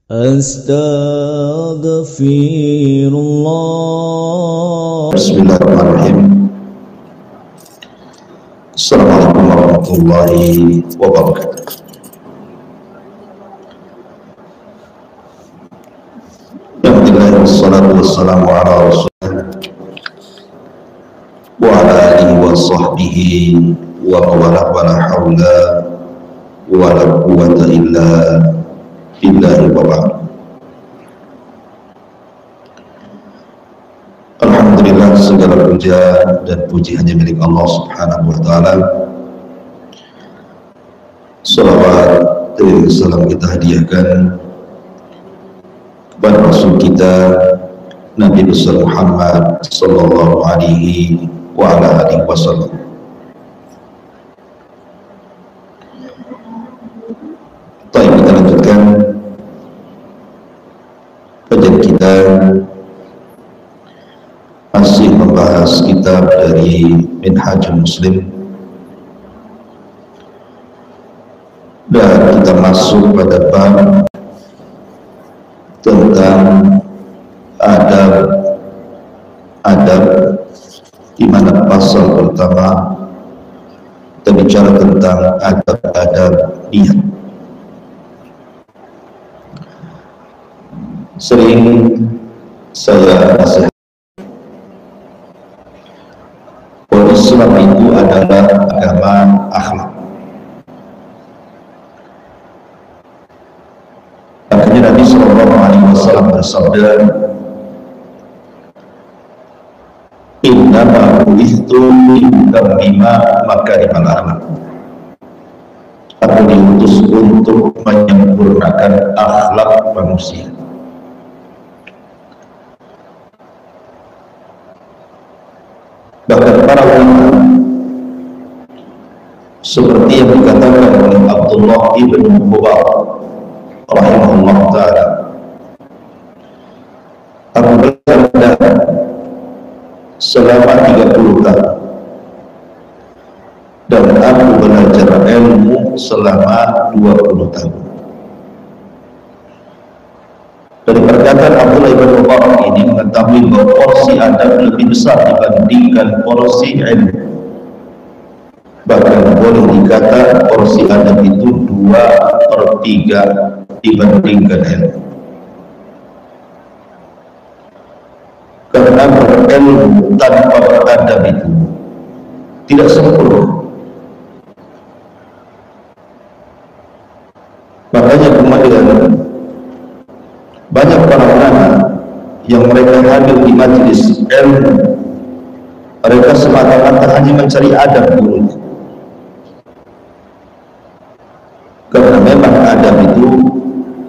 Astaghfirullah. Bismillahirrahmanirrahim. Assalamualaikum warahmatullahi wabarakatuh. Alhamdulillah wassalatu wassalamu ala rasulillah wa ala alihi wa sahbihi wa mawala wa la hawla wa la quwwata illa billahi wa ba'd. Alhamdulillah, segala puja dan puji hanya milik Allah Subhanahu wa ta'ala. Salawat dan salam kita hadiahkan kepada Rasul kita Nabi besar Muhammad sallallahu alaihi wa ala alihi wasallam. Baik, kita lanjutkan kajian kita, masih membahas kitab dari Minhajul Muslim, dan kita masuk pada bab tentang adab, di mana pasal pertama kita bicara tentang adab niat. Sering saya nasihat bahwa Islam itu adalah agama akhlak. Makanya Nabi Sallallahu Alaihi Wasallam bersabda, "Innama bu'ithtu litammima makarimal akhlak." Aku diutus untuk menyempurnakan akhlak manusia. Bahkan para ulama seperti yang dikatakan oleh Abdullah ibn Mubarak rahimahullah ta'ala, aku belajar selama 30 tahun dan aku belajar ilmu selama 20 tahun. Dari perkataan Abdullah ibn Mubarak ini mengetahui bahwa porsi adab lebih besar dibandingkan porsi ilmu. Bahkan boleh dikata porsi adab itu 2/3 dibandingkan ilmu. Karena berilmu tanpa beradab itu tidak sempurna. Makanya kemudian banyak para ulama yang mereka hadir di majelis ilmu, mereka semata-mata hanya mencari adab dulu. Karena memang adab itu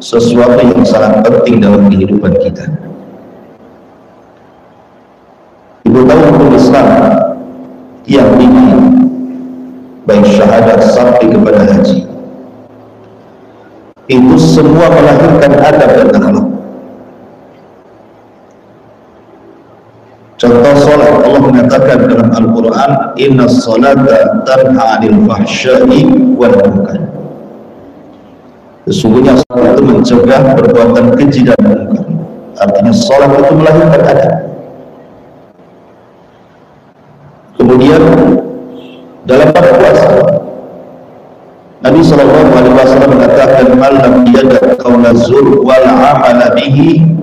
sesuatu yang sangat penting dalam kehidupan kita. Ibu tahu hukum Islam yang ini, baik syahadat sampai kepada haji, itu semua melahirkan adab dan akhlak. Contoh salat, Allah mengatakan dalam Al-Quran, "Inna salata tanha 'anil fahsya'i wal munkar." Sesungguhnya salat itu mencegah perbuatan keji dan munkar. Artinya salat itu melahirkan adab. Kemudian dalam puasa, Nabi Sallallahu Alaihi Wasallam mengatakan, "Malam yada qawla zur wal amala bihi,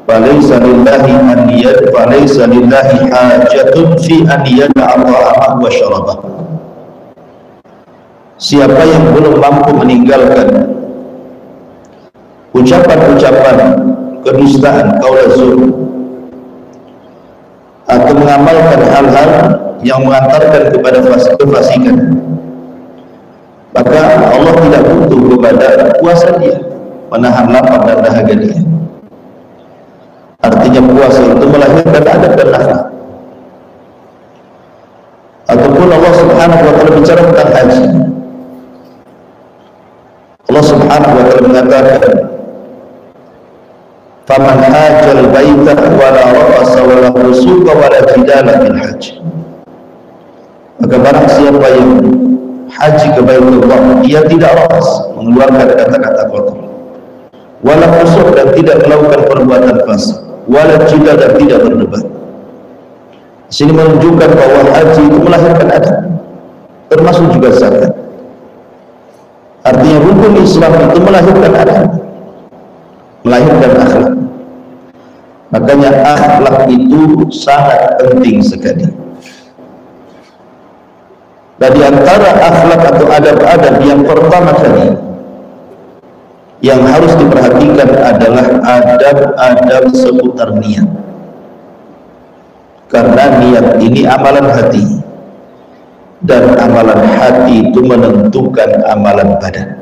falaysa lillahi an yad, falaysa lillahi hajatun fi an yada Allah wa syarabah." Siapa yang belum mampu meninggalkan ucapan-ucapan kedustaan, qaula zur, atau mengamalkan hal-hal yang mengantarkan kepada kefasikan, maka Allah tidak butuh kepada puasa dia, menahan lapar dan dahaga dia. Artinya puasa itu melahirkan adab dan akhlak. Ataupun Allah Subhanahu wa ta'ala bicara tentang haji, Allah Subhanahu wa ta'ala mengatakan, "Faman hajjal baita wa la rafasa wa la fusuqa wa la jidala fil hajj." Maka barang siapa yang haji ke Baitullah, dia tidak rafas, mengeluarkan kata-kata kotor, wala fusuq, dan tidak melakukan perbuatan fasik, wala jidal, dan tidak berdebat. Di sini menunjukkan bahwa haji itu melahirkan adab, termasuk juga zakat. Artinya rukun Islam itu melahirkan adab, melahirkan akhlak. Makanya akhlak itu sangat penting sekali. Dan di antara akhlak atau adab-adab yang pertama kali yang harus diperhatikan adalah adab-adab seputar niat. Karena niat ini amalan hati, dan amalan hati itu menentukan amalan badan.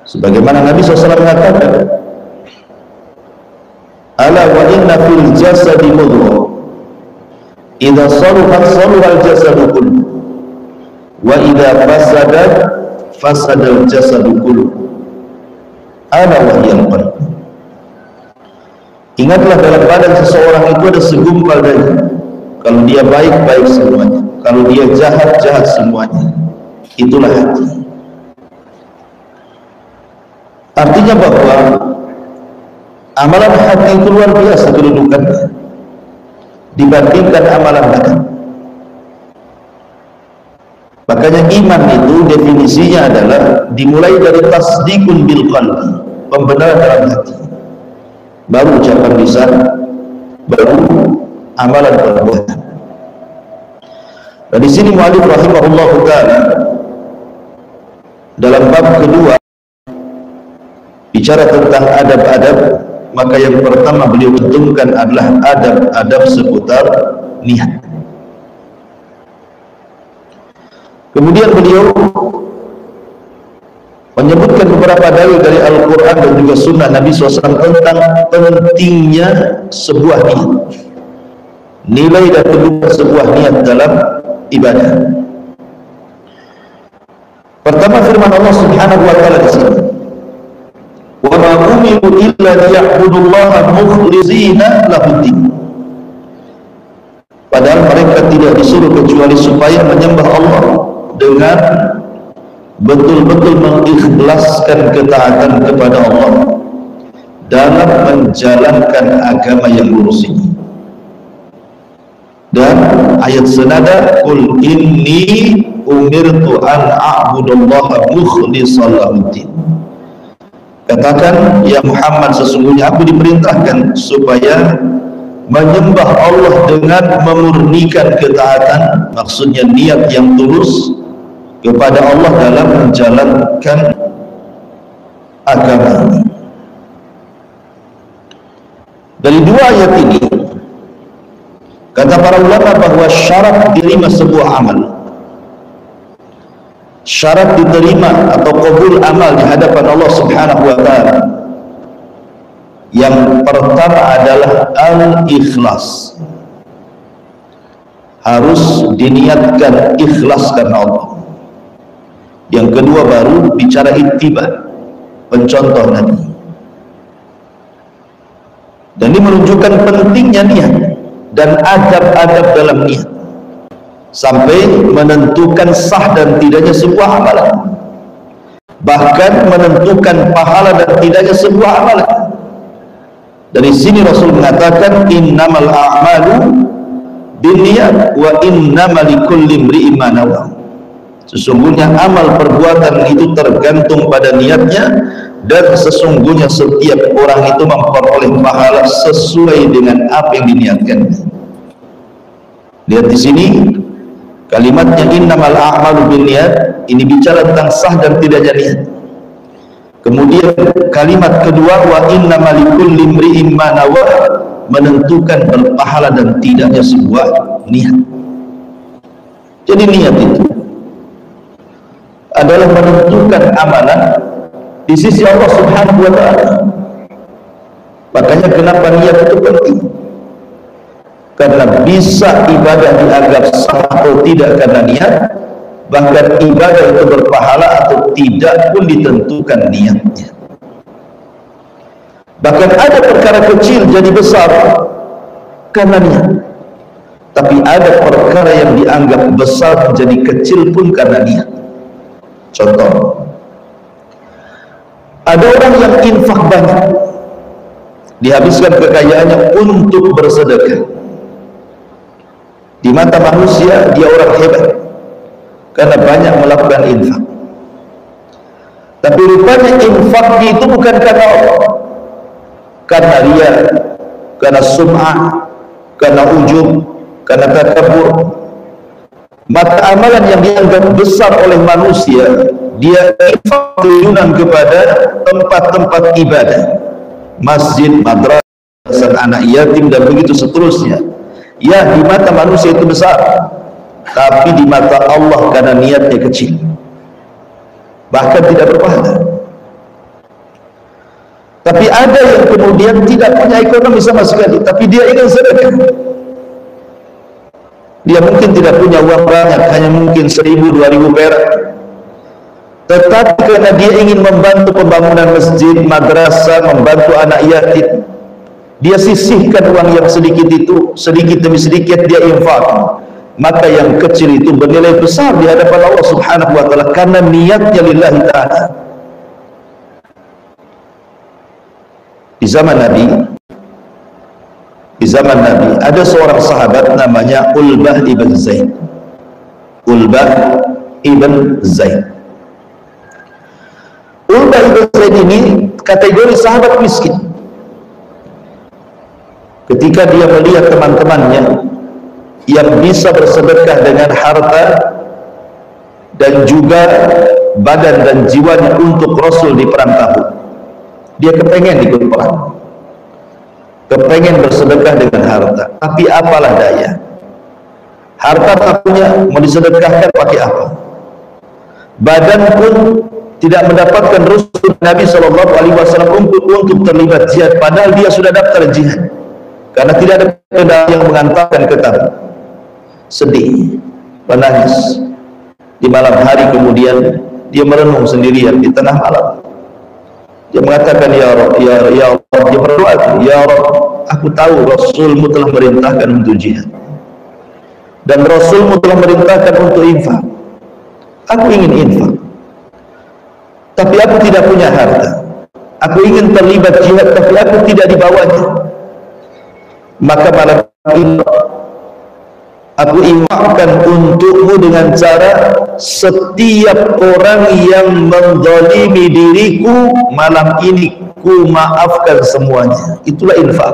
Sebagaimana Nabi SAW mengatakan, ala wa inna fil jasadi mudghah, idza saluhat saluhal jasadu kullu, wa idza fasadat fasadal jasadu kullu, ala wa hiyal qalb. Ingatlah, dalam badan seseorang itu ada segumpal daging. Kalau dia baik, baik semuanya. Kalau dia jahat, jahat semuanya. Itulah hati. Artinya bahwa amalan hati itu luar biasa kedudukannya dibandingkan amalan badan. Makanya iman itu definisinya adalah dimulai dari tasdikun bil qalbi, pembenaran dalam hati, baru ucapan lisan, baru amalan perbuatan. Dan di sini muallif rahimahullah taala dalam bab kedua bicara tentang adab-adab, maka yang pertama beliau tentukan adalah adab-adab seputar niat. Kemudian beliau menyebutkan beberapa dalil dari Al-Quran dan juga Sunnah Nabi SAW tentang pentingnya sebuah niat, nilai dan kedudukan sebuah niat dalam ibadah. Pertama, firman Allah Subhanahu wa taala di sini, wa ma umiru illa liya'budullaha mukhlishina lahuddin. Padahal mereka tidak disuruh kecuali supaya menyembah Allah dengan betul-betul mengikhlaskan ketaatan kepada Allah dalam menjalankan agama yang lurus ini. Dan ayat senada, qul inni umirtu an a'budallaha mukhlishan lahuddin. Katakan, ya Muhammad, sesungguhnya aku diperintahkan supaya menyembah Allah dengan memurnikan ketaatan, maksudnya niat yang tulus kepada Allah dalam menjalankan agama ini. Dari dua ayat ini, kata para ulama bahwa syarat diterima sebuah amal, syarat diterima atau qabul amal di hadapan Allah Subhanahu wa taala, yang pertama adalah al-ikhlas. Harus diniatkan ikhlas karena Allah. Yang kedua baru bicara ittiba, pencontoh Nabi. Dan ini menunjukkan pentingnya niat dan adab-adab dalam niat, sampai menentukan sah dan tidaknya sebuah amalan, bahkan menentukan pahala dan tidaknya sebuah amalan. Dari sini Rasul mengatakan, innamal a'malu binniyat wa innamal likulli imri'in ma nawa. Sesungguhnya amal perbuatan itu tergantung pada niatnya, dan sesungguhnya setiap orang itu memperoleh pahala sesuai dengan apa yang diniatkan. Lihat di sini kalimatnya innamal a'malu binniyat, ini bicara tentang sah dan tidaknya niat. Kemudian kalimat kedua, wa innamal likulli imri'in ma nawa, menentukan berpahala dan tidaknya sebuah niat. Jadi niat itu adalah menentukan amalan di sisi Allah Subhanahu wa taala. Makanya kenapa niat itu penting? Karena bisa ibadah dianggap sah atau tidak karena niat, bahkan ibadah itu berpahala atau tidak pun ditentukan niatnya. Bahkan ada perkara kecil jadi besar karena niat, tapi ada perkara yang dianggap besar jadi kecil pun karena niat. Contoh, Ada orang yang infak banyak, dihabiskan kekayaannya untuk bersedekah. Di mata manusia dia orang hebat karena banyak melakukan infak. Tapi rupanya infaknya itu bukan karena Allah, karena riya, karena sum'ah, karena ujub, karena takabur. Maka amalan yang dianggap besar oleh manusia, dia infak tujuan kepada tempat-tempat ibadah, masjid, madrasah, anak yatim, dan begitu seterusnya. Ya, di mata manusia itu besar, tapi di mata Allah karena niatnya kecil, bahkan tidak berpahala. Tapi ada yang kemudian tidak punya ekonomi sama sekali, tapi dia ingin sedekah. Dia mungkin tidak punya uang banyak, hanya mungkin 1.000-2.000 perak, tetapi karena dia ingin membantu pembangunan masjid, madrasah, membantu anak yatim, dia sisihkan uang yang sedikit itu, sedikit demi sedikit dia infak. Maka yang kecil itu bernilai besar di hadapan Allah Subhanahu wa taala karena niatnya lillahi ta'ala. Di zaman Nabi ada seorang sahabat namanya Ulbah ibn Zaid. Ulbah ibn Zaid. Ulbah ibn Zaid ini kategori sahabat miskin. Ketika dia melihat teman-temannya yang bisa bersedekah dengan harta dan juga badan dan jiwanya untuk Rasul di perang Tabuk, dia kepengen ikut perang, kepengen bersedekah dengan harta. Tapi apalah daya, harta tak punya, mau disedekahkan pakai apa? Badan pun tidak mendapatkan restu Nabi SAW untuk terlibat jihad, padahal dia sudah daftar jihad, karena tidak ada kendaraan yang mengantarkan ke Tabuk. Sedih, menangis. Di malam hari kemudian dia merenung sendirian di tengah malam. Dia mengatakan, ya Allah, dia berdoa, ya Allah, aku tahu Rasulmu telah merintahkan untuk jihad, dan Rasulmu telah merintahkan untuk infak. Aku ingin infak, tapi aku tidak punya harta. Aku ingin terlibat jihad, tapi aku tidak dibawanya. Maka malam ini aku infakkan untukmu dengan cara setiap orang yang menzalimi diriku, malam ini ku maafkan semuanya. Itulah infak.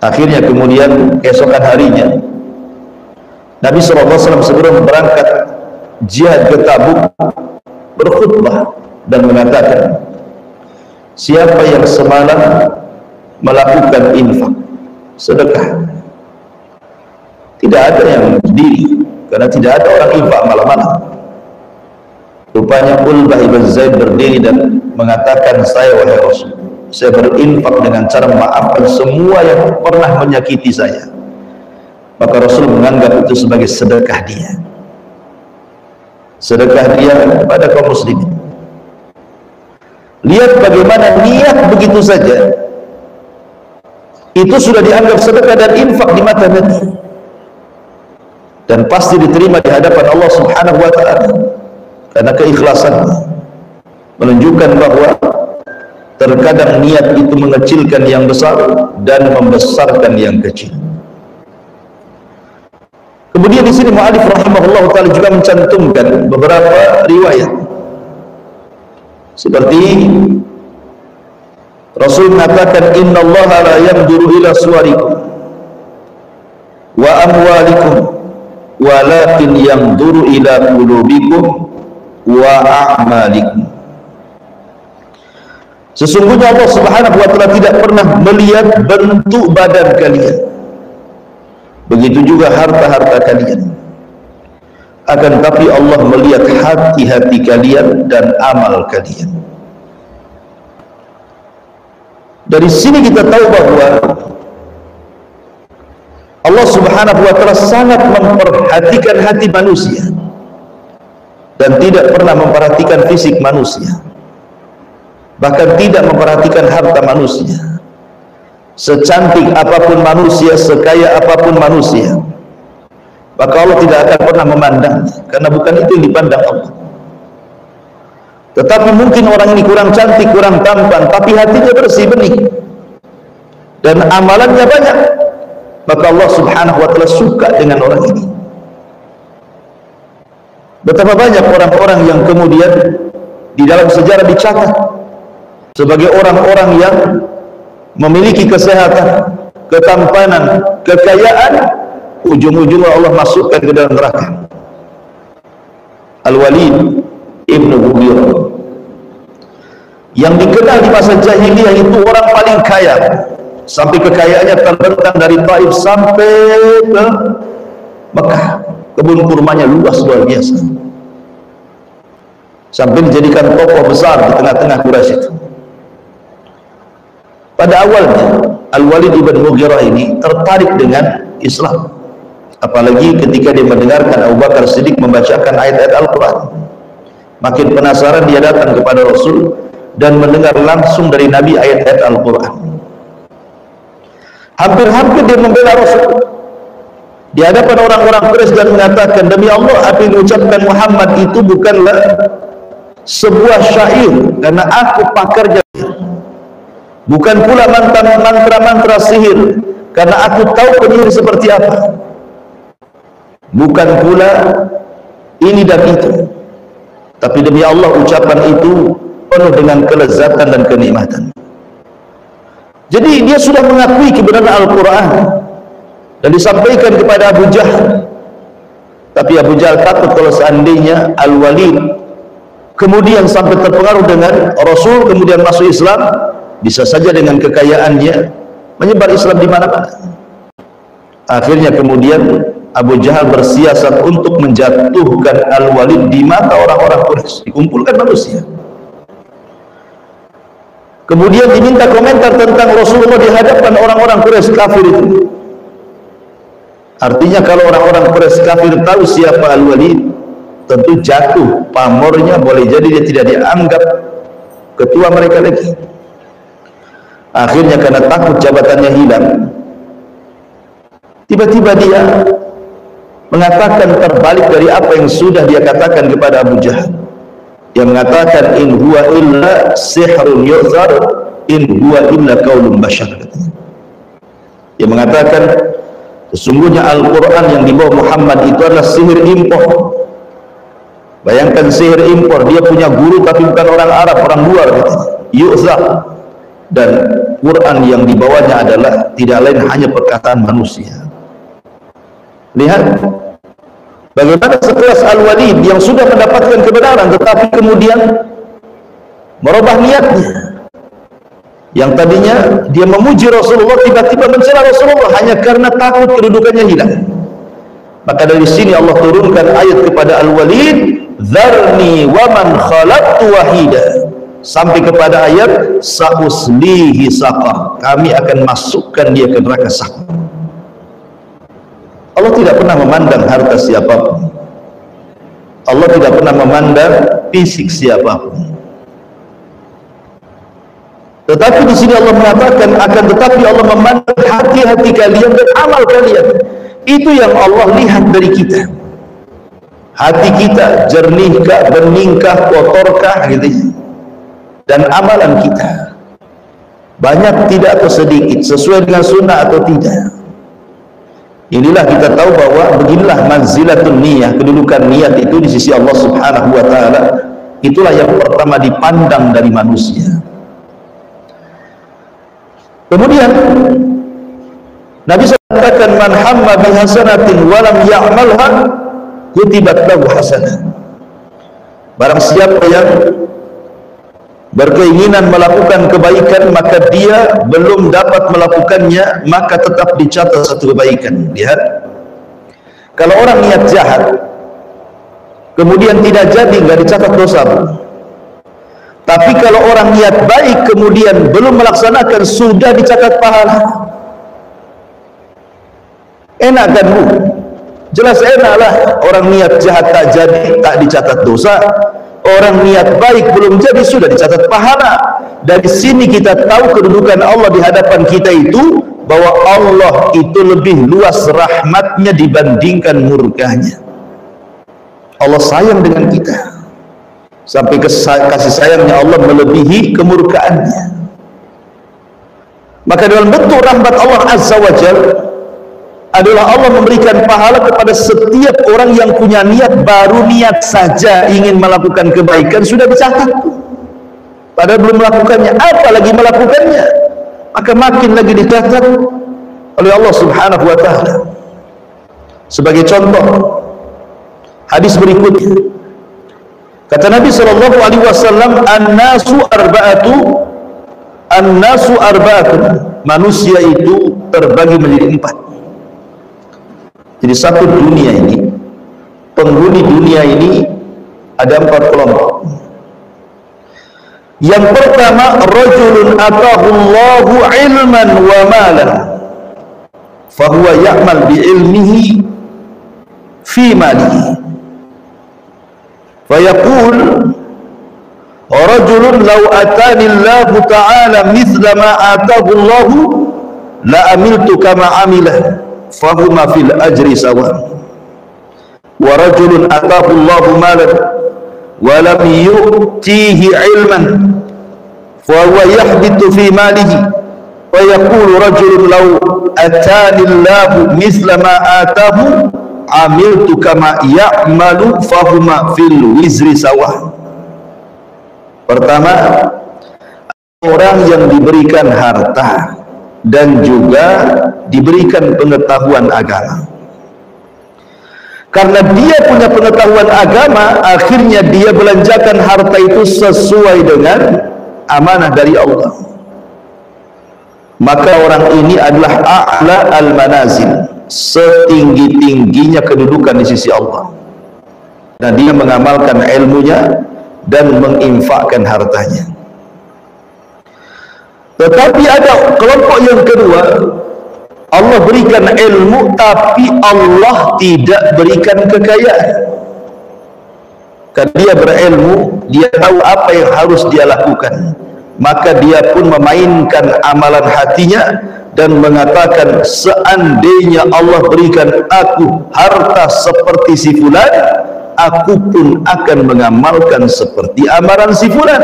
Akhirnya kemudian keesokan harinya Nabi SAW sebelum berangkat jihad ke Tabuk berkhutbah dan mengatakan, siapa yang semalam melakukan infak, sedekah, tidak ada yang berdiri, karena tidak ada orang infak malam-malam. Rupanya Ulbah ibn Zaid berdiri dan mengatakan, saya wahai Rasul, saya berinfak dengan cara memaafkan semua yang pernah menyakiti saya. Maka Rasul menganggap itu sebagai sedekah dia, sedekah dia kepada kaum muslimin. Lihat bagaimana niat begitu saja itu sudah dianggap sedekah dan infak di mata Nabi, dan pasti diterima di hadapan Allah Subhanahu wa ta'ala karena keikhlasannya. Menunjukkan bahwa terkadang niat itu mengecilkan yang besar dan membesarkan yang kecil. Kemudian di sini mu'alif rahimahullah ta'ala juga mencantumkan beberapa riwayat, seperti Rasul mengatakan, innallaha la yanzuru ila suwarikum wa amwalikum walakin yanzuru ila qulubikum wa a'malikum. Sesungguhnya Allah Subhanahu wa ta'ala tidak pernah melihat bentuk badan kalian, begitu juga harta-harta kalian, akan tapi Allah melihat hati-hati kalian dan amal kalian. Dari sini kita tahu bahwa Allah Subhanahu wa ta'ala sangat memperhatikan hati manusia dan tidak pernah memperhatikan fisik manusia, bahkan tidak memperhatikan harta manusia. Secantik apapun manusia, sekaya apapun manusia, maka Allah tidak akan pernah memandang, karena bukan itu yang dipandang Allah. Tetapi mungkin orang ini kurang cantik, kurang tampan, tapi hatinya bersih, bening, dan amalannya banyak, maka Allah Subhanahu wa ta'ala suka dengan orang ini. Betapa banyak orang-orang yang kemudian di dalam sejarah dicatat sebagai orang-orang yang memiliki kesehatan, ketampanan, kekayaan, ujung-ujungnya Allah masukkan ke dalam neraka. Al-Walid Ibn Mughirah, yang dikenal di masa jahiliyah itu orang paling kaya, sampai kekayaannya terbentang dari Taif sampai ke Mekah. Kebun kurmanya luas luar biasa, sampai dijadikan tokoh besar di tengah-tengah Quraisy itu. Pada awalnya Al-Walid Ibn Mughirah ini tertarik dengan Islam, apalagi ketika dia mendengarkan Abu Bakar Siddiq membacakan ayat-ayat Al-Quran. Makin penasaran dia datang kepada Rasul dan mendengar langsung dari Nabi ayat-ayat Al-Quran. Hampir-hampir dia membela Rasul di hadapan orang-orang Quraisy dan mengatakan, demi Allah, apa yang diucapkan Muhammad itu bukanlah sebuah syair, karena aku pakar sihir. Bukan pula mantra-mantra sihir, karena aku tahu penyihir seperti apa. Bukan pula ini dan itu, tapi demi Allah ucapan itu penuh dengan kelezatan dan kenikmatan. Jadi dia sudah mengakui kebenaran Al-Quran dan disampaikan kepada Abu Jahal. Tapi Abu Jahal takut kalau seandainya Al-Walid kemudian sampai terpengaruh dengan Rasul, kemudian masuk Islam, bisa saja dengan kekayaannya menyebar Islam di mana-mana. Akhirnya kemudian Abu Jahal bersiasat untuk menjatuhkan Al-Walid di mata orang-orang Quraisy, dikumpulkan manusia. Kemudian diminta komentar tentang Rasulullah di hadapan orang-orang Quraisy kafir itu. Artinya kalau orang-orang Quraisy kafir tahu siapa Al-Walid, tentu jatuh pamornya, boleh jadi dia tidak dianggap ketua mereka lagi. Akhirnya karena takut jabatannya hilang, tiba-tiba dia mengatakan terbalik dari apa yang sudah dia katakan kepada Abu Jahal. Dia mengatakan, in huwa illa sihrun yu'zar, in huwa illa qaulun bashar. Dia mengatakan sesungguhnya Al-Quran yang dibawa Muhammad itu adalah sihir impor. Bayangkan sihir impor, dia punya guru tapi bukan orang Arab, orang luar, yu'zar. Dan Quran yang dibawanya adalah tidak lain hanya perkataan manusia. Lihat bagaimana sekelas Al-Walid yang sudah mendapatkan kebenaran tetapi kemudian merubah niatnya. Yang tadinya dia memuji Rasulullah, tiba-tiba mencela Rasulullah hanya karena takut kedudukannya hilang. Maka dari sini Allah turunkan ayat kepada Al-Walid, "Dzarni wa man khalaqtu wahida." Sampai kepada ayat, "Sa'uslihi saqar." Kami akan masukkan dia ke neraka saqar. Allah tidak pernah memandang harta siapapun. Allah tidak pernah memandang fisik siapapun. Tetapi di sini Allah mengatakan, akan tetapi Allah memandang hati-hati kalian dan amal kalian. Itu yang Allah lihat dari kita. Hati kita jernihkah, beningkah, kotorkah, gitu. Dan amalan kita banyak tidak atau sedikit, sesuai dengan sunnah atau tidak. Inilah kita tahu bahwa beginilah manzilatun niyah, kedudukan niat itu di sisi Allah Subhanahu wa ta'ala. Itulah yang pertama dipandang dari manusia. Kemudian Nabi SAW katakan, man hamma bihasanatin walam ya'malha kutibat lahu hasanah. Barang siapa yang berkeinginan melakukan kebaikan maka dia belum dapat melakukannya, maka tetap dicatat satu kebaikan. Lihat, kalau orang niat jahat kemudian tidak jadi, nggak dicatat dosa. Tapi kalau orang niat baik kemudian belum melaksanakan, sudah dicatat pahala. Enak kan Bu? Jelas enaklah. Orang niat jahat tak jadi, tak dicatat dosa. Orang niat baik belum jadi, sudah dicatat pahala. Dari sini kita tahu kedudukan Allah di hadapan kita itu, bahwa Allah itu lebih luas rahmatnya dibandingkan murkanya. Allah sayang dengan kita. sampai kasih sayangnya Allah melebihi kemurkaannya. Maka dalam bentuk rahmat Allah Azza wa Jalla adalah Allah memberikan pahala kepada setiap orang yang punya niat, baru niat saja ingin melakukan kebaikan sudah dicatat, padahal belum melakukannya, apalagi melakukannya, maka makin lagi dicatat oleh Allah Subhanahu wa Ta'ala. Sebagai contoh, hadis berikutnya kata Nabi sallallahu alaihi wasallam, an-nasu arba'atun, manusia itu terbagi menjadi 4. Jadi satu dunia ini, penghuni dunia ini ada 4 kelompok. Yang pertama, rajulun atahu Allahu ilman wa malan fahuwa ya'mal bi ilmihi fi malihi fayaqul rajulun law atani Allah ta'ala mithla ma atahu Allah la amiltu kama amilah fahuma fil ajri sawa. Wa rajulun atahu Allah malan wa lam yu'tihi ilman fa huwa yahbitu fi malihi wa yaqulu rajulun law atani Allah mithla ma atahu amiltu kama ya'malu fahuma fil wizri sawa. Pertama, orang yang diberikan harta dan juga diberikan pengetahuan agama. Karena dia punya pengetahuan agama, akhirnya dia belanjakan harta itu sesuai dengan amanah dari Allah. Maka orang ini adalah a'la al-manazil, setinggi-tingginya kedudukan di sisi Allah. Dan dia mengamalkan ilmunya dan menginfakkan hartanya. Tetapi ada kelompok yang kedua, Allah berikan ilmu tapi Allah tidak berikan kekayaan. Karena dia berilmu, dia tahu apa yang harus dia lakukan, maka dia pun memainkan amalan hatinya dan mengatakan, seandainya Allah berikan aku harta seperti si fulan, aku pun akan mengamalkan seperti amalan si fulan.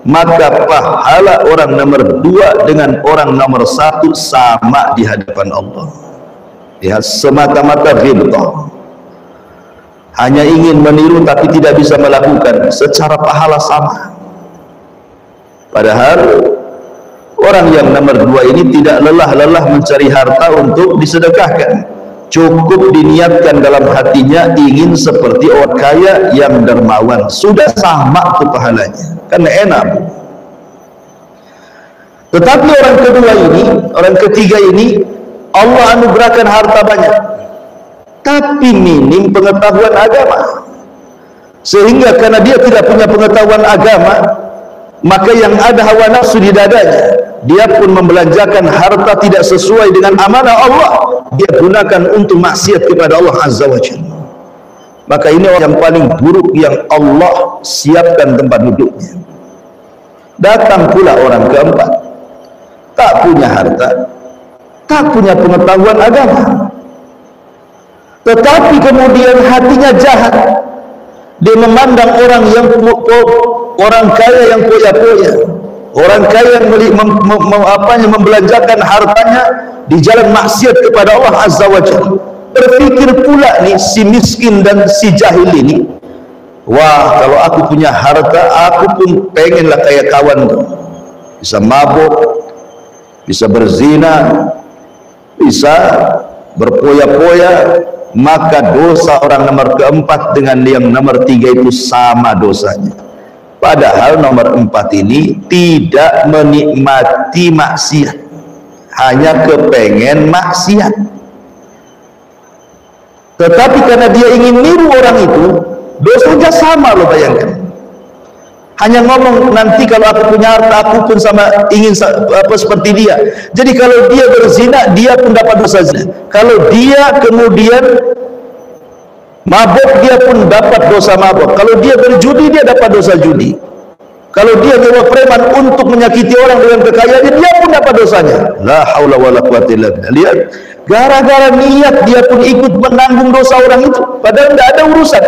Maka pahala orang nomor 2 dengan orang nomor 1 sama di hadapan Allah. Ya, semata-mata ghibtah, hanya ingin meniru tapi tidak bisa melakukan, secara pahala sama. Padahal orang yang nomor 2 ini tidak lelah-lelah mencari harta untuk disedekahkan, cukup diniatkan dalam hatinya ingin seperti orang kaya yang dermawan, sudah sama tuh pahalanya, karena enak. Tetapi orang kedua ini, orang ketiga ini, Allah anugerahkan harta banyak tapi minim pengetahuan agama, sehingga karena dia tidak punya pengetahuan agama, maka yang ada hawa nafsu di dadanya, dia pun membelanjakan harta tidak sesuai dengan amanah Allah, dia gunakan untuk maksiat kepada Allah Azza wa Jalla. Maka ini orang yang paling buruk yang Allah siapkan tempat duduknya. Datang pula orang keempat, tak punya harta, tak punya pengetahuan agama, tetapi kemudian hatinya jahat. Dia memandang orang yang orang kaya yang poya-poya, orang kaya yang membelanjakan hartanya di jalan maksiat kepada Allah Azza wa Jalla. Berpikir pula nih si miskin dan si jahil ini, wah, kalau aku punya harta, aku pun pengenlah kayak kawan tuh, bisa mabuk, bisa berzina, bisa berpoya-poya. Maka dosa orang nomor keempat dengan yang nomor 3 itu sama dosanya. Padahal nomor 4 ini tidak menikmati maksiat, hanya kepengen maksiat. Tetapi karena dia ingin niru orang itu, dosanya sama, loh, bayangkan. Hanya ngomong, nanti kalau aku punya harta, aku pun sama ingin seperti dia. Jadi kalau dia berzina, dia pun dapat dosa zina. Kalau dia kemudian mabuk, dia pun dapat dosa mabuk. Kalau dia berjudi, dia dapat dosa judi. Kalau dia nyewa preman untuk menyakiti orang dengan kekayaannya, dia pun dapat dosanya. La haula wala quwwata illa billah. Lihat, gara-gara niat dia pun ikut menanggung dosa orang itu, padahal tidak ada urusan.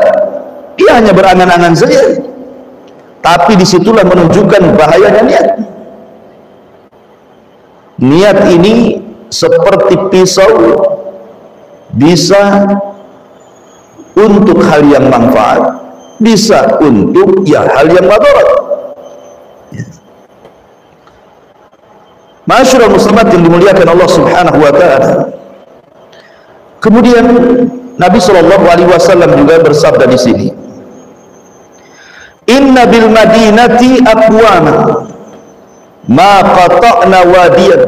Dia hanya berangan-angan saja. Tapi disitulah menunjukkan bahayanya niat. Niat ini seperti pisau, bisa untuk hal yang manfaat, bisa untuk hal yang madarat. Masyarul muslimat yang dimuliakan Allah Subhanahu wa taala. Kemudian Nabi sallallahu alaihi wasallam juga bersabda di sini, "Inna bil madinati aqwama ma qata'na wadiyan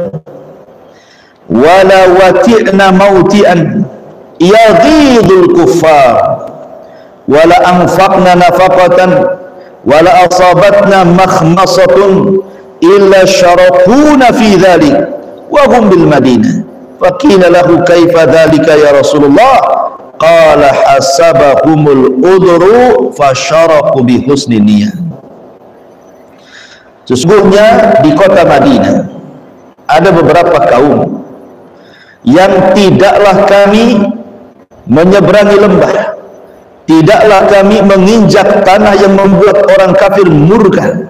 wala wati'na mauti'an yaghidul kuffar wala anfaqna nafaqatan wala asabatna makhmasatun illa syarakuna fi dhalik wa hum bil madinah." Faqila lahu kaifa dhalika ya Rasulullah? Qala hasabahumul udhru fasyaraku bi husni niyyah. Sesungguhnya di kota Madinah ada beberapa kaum yang tidaklah kami menyeberangi lembah, tidaklah kami menginjak tanah yang membuat orang kafir murka,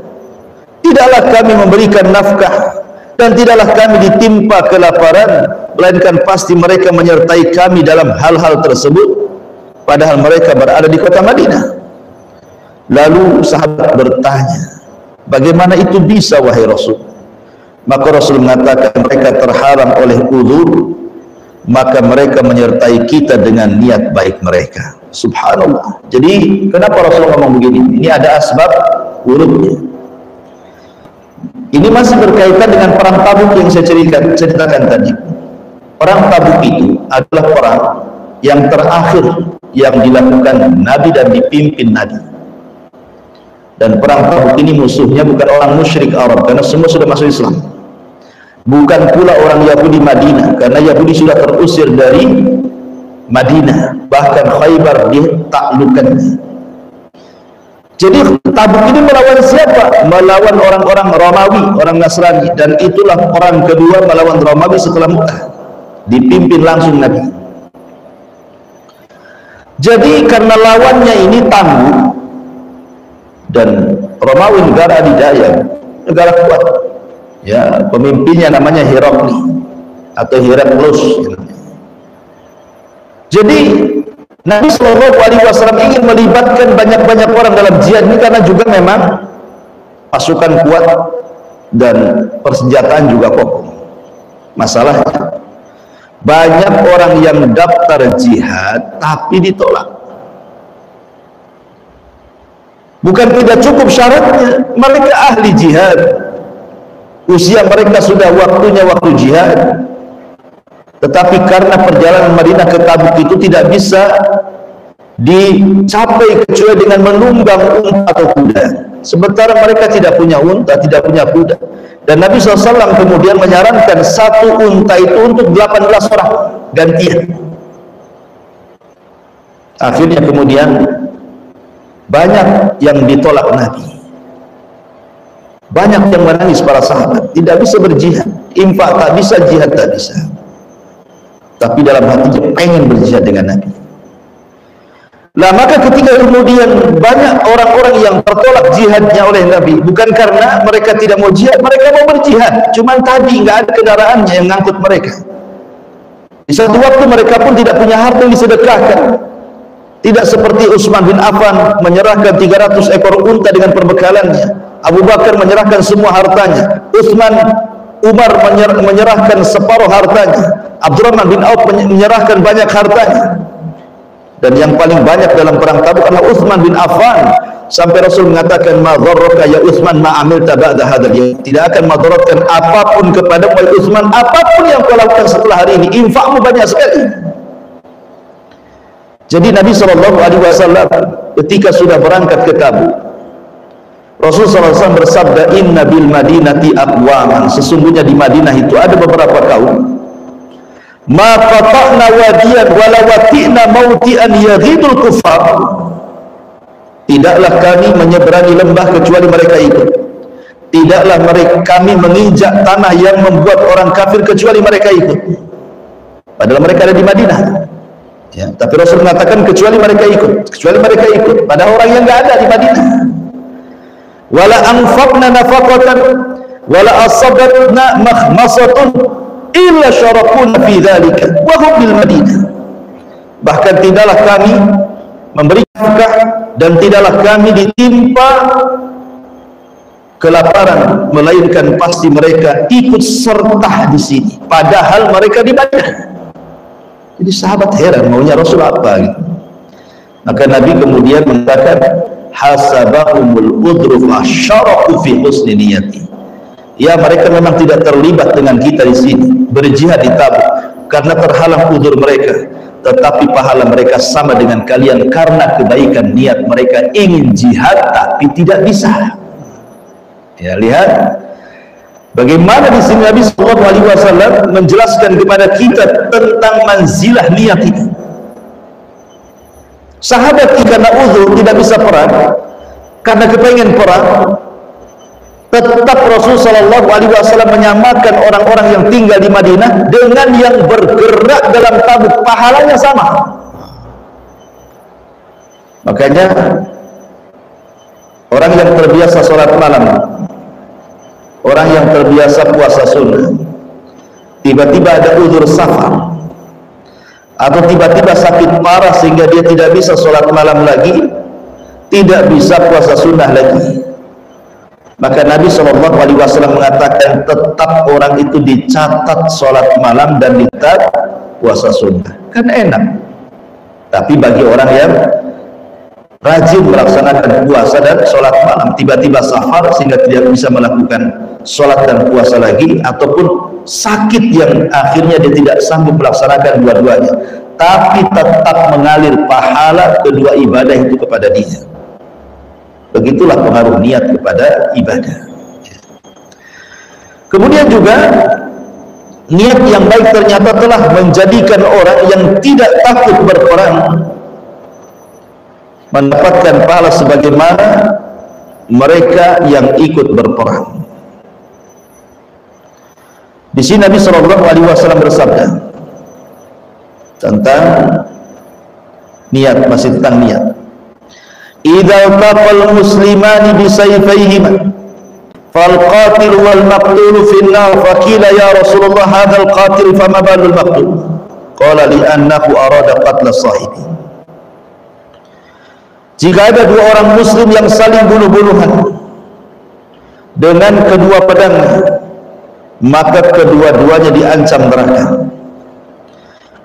tidaklah kami memberikan nafkah, dan tidaklah kami ditimpa kelaparan, melainkan pasti mereka menyertai kami dalam hal-hal tersebut, padahal mereka berada di kota Madinah. Lalu sahabat bertanya, bagaimana itu bisa wahai Rasul? Maka Rasul mengatakan, mereka terhalang oleh uzur, maka mereka menyertai kita dengan niat baik mereka. Subhanallah. Jadi kenapa Rasul ngomong begini? Ini ada asbab urutnya. Ini masih berkaitan dengan perang Tabuk yang saya ceritakan tadi. Perang Tabuk itu adalah perang yang terakhir yang dilakukan Nabi dan dipimpin Nabi. Dan perang Tabuk ini musuhnya bukan orang musyrik Arab, karena semua sudah masuk Islam. Bukan pula orang Yahudi Madinah, karena Yahudi sudah terusir dari Madinah, bahkan Khaybar ditaklukkannya. Jadi Tabuk ini melawan siapa? Melawan orang-orang Romawi, orang Nasrani, dan itulah perang kedua melawan Romawi setelah Mu'tah, dipimpin langsung Nabi. Jadi karena lawannya ini tangguh, dan Romawi negara adidaya, negara kuat, ya, pemimpinnya namanya Herakli atau Heraklus. Jadi Nabi Shallallahu Alaihi Wasallam ingin melibatkan banyak-banyak orang dalam jihad ini, karena juga memang pasukan kuat dan persenjataan juga kokoh. Masalahnya banyak orang yang daftar jihad tapi ditolak. Bukan tidak cukup syaratnya, mereka ahli jihad, usia mereka sudah waktunya waktu jihad, tetapi karena perjalanan Madinah ke Tabuk itu tidak bisa dicapai kecuali dengan menunggang unta atau kuda, sementara mereka tidak punya unta, tidak punya kuda. Dan Nabi SAW kemudian menyarankan satu unta itu untuk 18 orang gantian. Akhirnya kemudian banyak yang ditolak Nabi, banyak yang menangis para sahabat, tidak bisa berjihad, infak tak bisa, jihad tak bisa, tapi dalam hatinya pengen berjihad dengan Nabi. Nah, maka ketika kemudian banyak orang-orang yang tertolak jihadnya oleh Nabi, bukan karena mereka tidak mau jihad, mereka mau berjihad, cuman tadi nggak ada kendaraannya yang ngangkut mereka. Di satu waktu mereka pun tidak punya harta yang disedekahkan, tidak seperti Utsman bin Affan menyerahkan 300 ekor unta dengan perbekalannya, Abu Bakar menyerahkan semua hartanya, Umar menyerahkan separuh hartanya, Abdurrahman bin Auf menyerahkan banyak hartanya, dan yang paling banyak dalam perang Tabuk adalah Utsman bin Affan, sampai Rasul mengatakan, ma dharraka ya Utsman ma amilta ba'da hadzal yaum, tidak akan madaratkan apapun kepadamu wahai Utsman, apapun yang kau lakukan setelah hari ini, infakmu banyak sekali. Jadi Nabi SAW ketika sudah berangkat ke Tabuk, Rasul SAW bersabda, inna bil madinati aqwaman, sesungguhnya di Madinah itu ada beberapa kaum, ma qata'na wadiyan wala wati'na mauti'an yaghidul kuffar, tidaklah kami menyeberangi lembah kecuali mereka ikut, tidaklah kami menginjak tanah yang membuat orang kafir kecuali mereka ikut, padahal mereka ada di Madinah, ya, tapi Rasul mengatakan kecuali mereka ikut, padahal orang yang nggak ada di Madinah. wala anfaqna nafaqatan wala asabatna makhmasatun illa syarakuna fi dzalika wa hum bil Madinah. Bahkan tidaklah kami memberi nafkah dan tidaklah kami ditimpa kelaparan, melainkan pasti mereka ikut serta di sini, padahal mereka di Madinah. Jadi sahabat heran, maunya Rasul apa gitu. Maka Nabi kemudian mengatakan, hasabahumul udru fasyaraku fi husni niyati. Ya, mereka memang tidak terlibat dengan kita di sini, berjihad di Tabuk karena terhalang udzur mereka, tetapi pahala mereka sama dengan kalian karena kebaikan niat mereka ingin jihad tapi tidak bisa. Ya, lihat bagaimana di sini Nabi SAW menjelaskan kepada kita tentang manzilah niat ini. Sahabat karena uzur tidak bisa perang, karena kepengen perang, tetap Rasulullah SAW menyamakan orang-orang yang tinggal di Madinah dengan yang bergerak dalam Tabuk, pahalanya sama. Makanya orang yang terbiasa sholat malam, orang yang terbiasa puasa sunnah, tiba-tiba ada uzur safar atau tiba-tiba sakit parah sehingga dia tidak bisa sholat malam lagi, tidak bisa puasa sunnah lagi, maka Nabi SAW mengatakan tetap orang itu dicatat sholat malam dan dicatat puasa sunnah, kan enak. Tapi bagi orang yang rajin melaksanakan puasa dan sholat malam, tiba-tiba safar sehingga tidak bisa melakukan sholat dan puasa lagi, ataupun sakit yang akhirnya dia tidak sanggup melaksanakan dua-duanya, tapi tetap mengalir pahala kedua ibadah itu kepada dia. Begitulah pengaruh niat kepada ibadah. Kemudian juga niat yang baik ternyata telah menjadikan orang yang tidak takut berperang mendapatkan pahala sebagaimana mereka yang ikut berperang. Di sini Nabi SAW bersabda tentang niat, masih tentang niat. Idza taqal muslimani bi sayfayhima fal qatil wal maqtul fi an-nar faqila ya Rasulullah hadzal qatil fama balul maqtul qala li annahu arada qatla sahibi. Jika ada dua orang muslim yang saling bunuh-bunuhan dengan kedua pedangnya, maka kedua-duanya diancam neraka.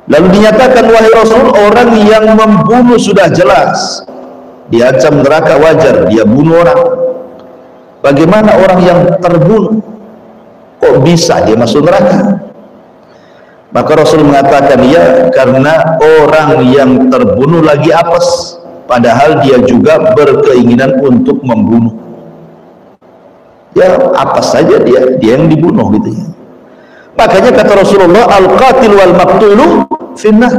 Lalu dinyatakan, wahai Rasul, orang yang membunuh sudah jelas diancam neraka, wajar dia bunuh orang. Bagaimana orang yang terbunuh kok bisa dia masuk neraka? Maka Rasul mengatakan, ya, karena orang yang terbunuh lagi apes, padahal dia juga berkeinginan untuk membunuh. Ya, apa saja dia yang dibunuh gitu ya. Makanya kata Rasulullah, al-qatil wal maqtulu finnah,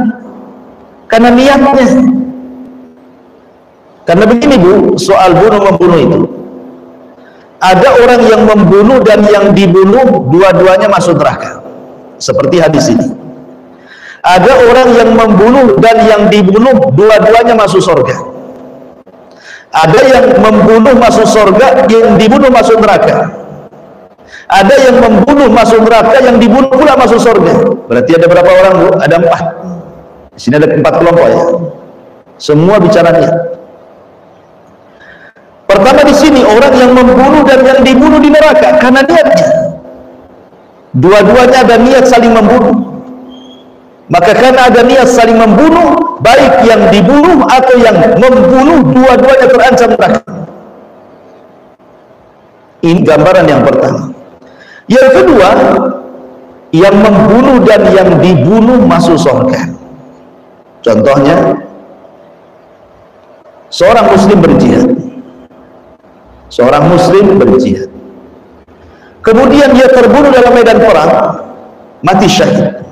karena niatnya. Karena begini Bu, soal bunuh membunuh itu, ada orang yang membunuh dan yang dibunuh dua-duanya masuk neraka, seperti hadis ini. Ada orang yang membunuh dan yang dibunuh dua-duanya masuk surga. Ada yang membunuh masuk surga, yang dibunuh masuk neraka. Ada yang membunuh masuk neraka, yang dibunuh pula masuk surga. Berarti ada berapa orang Bu? Ada 4. Di sini ada 4 kelompok ya. Semua bicara niat. Pertama di sini orang yang membunuh dan yang dibunuh di neraka karena niatnya. Dua-duanya ada niat saling membunuh. Maka karena ada niat saling membunuh, baik yang dibunuh atau yang membunuh, dua-duanya terancam neraka. Ini gambaran yang pertama. Yang kedua, yang membunuh dan yang dibunuh masuk surga. Contohnya, seorang muslim berjihad. Seorang muslim berjihad, kemudian dia terbunuh dalam medan perang, mati syahid.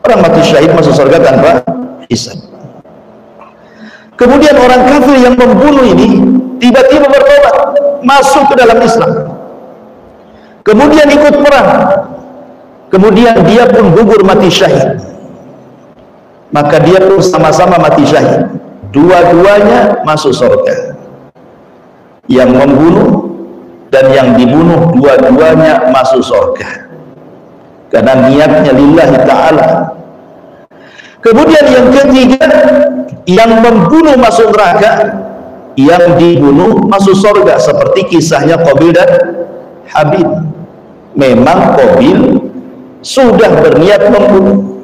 Orang mati syahid masuk surga tanpa hisab. Kemudian orang kafir yang membunuh ini tiba-tiba bertobat, masuk ke dalam Islam, kemudian ikut perang, kemudian dia pun gugur mati syahid. Maka dia pun sama-sama mati syahid, dua-duanya masuk surga. Yang membunuh dan yang dibunuh dua-duanya masuk surga karena niatnya lillahi ta'ala. Kemudian yang ketiga, yang membunuh masuk neraka, yang dibunuh masuk surga, seperti kisahnya Qabil dan Habil. Memang Qabil sudah berniat membunuh,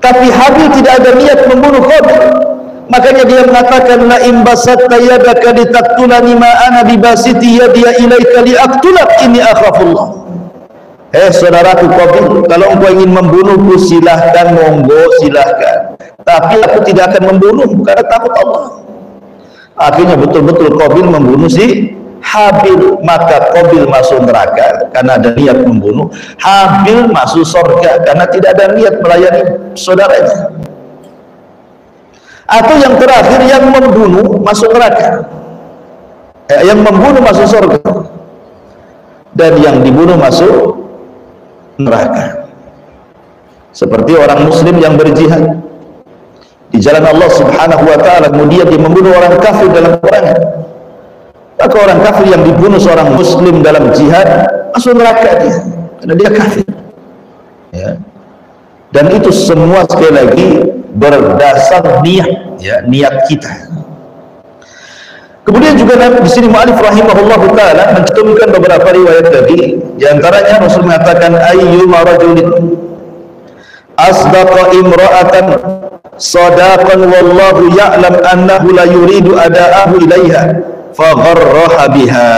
tapi Habil tidak ada niat membunuh Qabil. Makanya dia mengatakan, la in basatta yadaka litaktulani ma ana bibasiti yadiya ilaika liaktulak inni akhafullah. Saudaraku Qabil, kalau engkau ingin membunuhku silahkan, monggo silahkan, tapi aku tidak akan membunuh karena takut Allah. Akhirnya betul-betul Qabil membunuh si Habil, maka Qabil masuk neraka karena ada niat membunuh, Habil masuk surga karena tidak ada niat melayani saudaranya. Atau yang terakhir, yang membunuh masuk neraka, yang membunuh masuk surga dan yang dibunuh masuk neraka. Seperti orang muslim yang berjihad di jalan Allah Subhanahu wa ta'ala, kemudian dia membunuh orang kafir dalam peperangan, maka orang kafir yang dibunuh seorang muslim dalam jihad masuk neraka dia karena dia kafir, ya. Dan itu semua sekali lagi berdasar niat, ya, niat kita. Kemudian juga di sini mu'alif rahimahullahu ta'ala mencantumkan beberapa riwayat lagi. Di antaranya Rasul mengatakan, ayyuma rajulin asdaqa imra'atan sadaqan wallahu ya'lam annahu la yuridu ada'ahu ilaiha fagharraha biha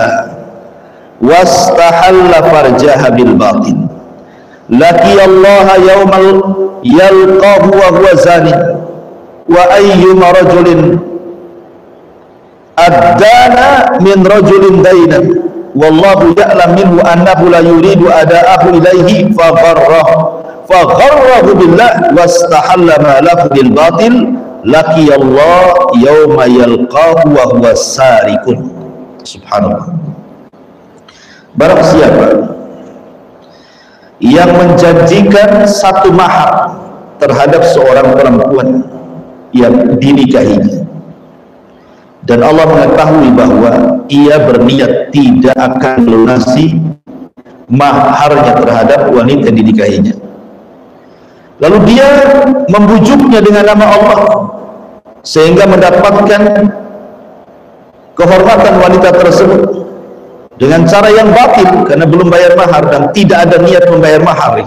wastahalla farjaha bil batin laqiyallaha yawmal yalqahu wa huwa zanin wa ayyuma rajulin ad-dana min rajulin dainan wallahu ya'lam minhu annahu la yuridu ada'ahu ilaihi fagharrahu billah wastahalla ma lahu bil batil laqiyallah yawma yalqahu wa huwa sarikun. Subhanallah. Barang siapa yang menjanjikan satu mahar terhadap seorang perempuan yang dinikahinya, dan Allah mengetahui bahwa ia berniat tidak akan melunasi maharnya terhadap wanita yang dinikahinya, lalu dia membujuknya dengan nama Allah sehingga mendapatkan kehormatan wanita tersebut dengan cara yang batil karena belum bayar mahar dan tidak ada niat membayar mahar,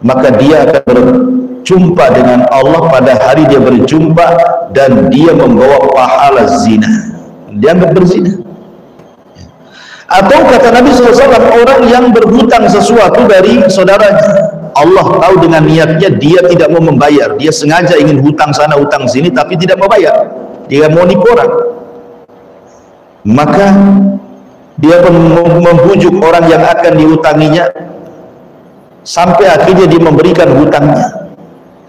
maka dia akan berjumpa dengan Allah pada hari dia berjumpa dan dia membawa pahala zina, dianggap berzina. Atau kata Nabi SAW, orang yang berhutang sesuatu dari saudaranya, Allah tahu dengan niatnya dia tidak mau membayar, dia sengaja ingin hutang sana hutang sini tapi tidak mau bayar, dia mau nipu orang, maka dia membujuk orang yang akan dihutanginya sampai akhirnya dia memberikan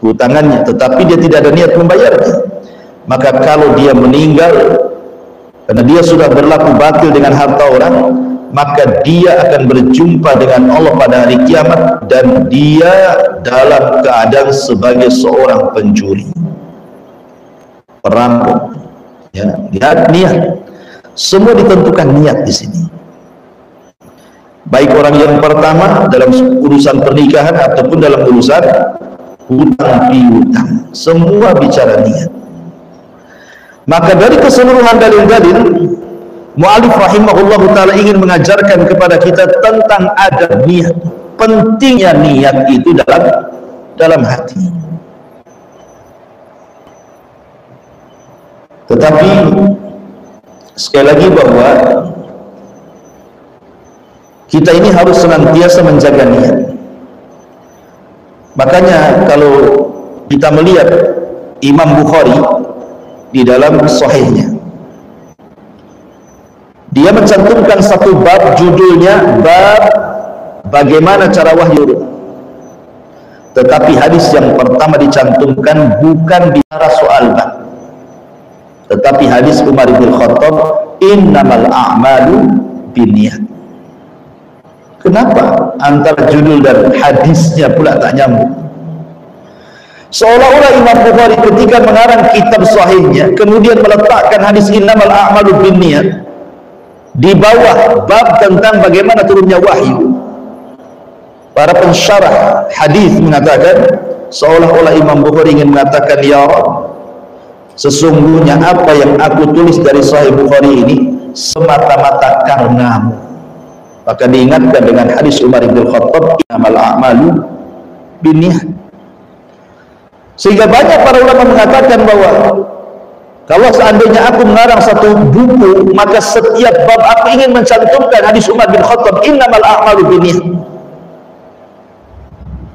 hutangannya, tetapi dia tidak ada niat membayarnya. Maka kalau dia meninggal karena dia sudah berlaku batil dengan harta orang, maka dia akan berjumpa dengan Allah pada hari kiamat dan dia dalam keadaan sebagai seorang pencuri, perampok, ya. Lihat niat, semua ditentukan niat di sini. Baik orang yang pertama dalam urusan pernikahan ataupun dalam urusan hutang piutang, semua bicara niat. Maka dari keseluruhan dalil-dalil, mu'alif rahimahullahu ta'ala ingin mengajarkan kepada kita tentang adab niat, pentingnya niat itu dalam hati. Tetapi sekali lagi bahwa kita ini harus senantiasa menjaga niat. Makanya kalau kita melihat Imam Bukhari di dalam sahihnya, dia mencantumkan satu bab, judulnya bab bagaimana cara wahyu. Tetapi hadis yang pertama dicantumkan bukan bicara soal bab, tetapi hadis Umar bin Khattab, innamal a'malu binniyat. Kenapa antara judul dan hadisnya pula tak nyambung? Seolah-olah Imam Bukhari ketika mengarang kitab sahihnya kemudian meletakkan hadis innamal a'malu binniyat di bawah bab tentang bagaimana turunnya wahyu, para pensyarah hadis mengatakan seolah-olah Imam Bukhari ingin mengatakan, ya Rabb, sesungguhnya apa yang aku tulis dari Sahih Bukhari ini semata-mata karenamu. Maka diingatkan dengan hadis Umar bin Khattab, innamal a'malu binniyat. Sehingga banyak para ulama mengatakan bahwa kalau seandainya aku mengarang satu buku, maka setiap bab aku ingin mencantumkan hadis Umar bin Khattab, innamal a'malu binniyat.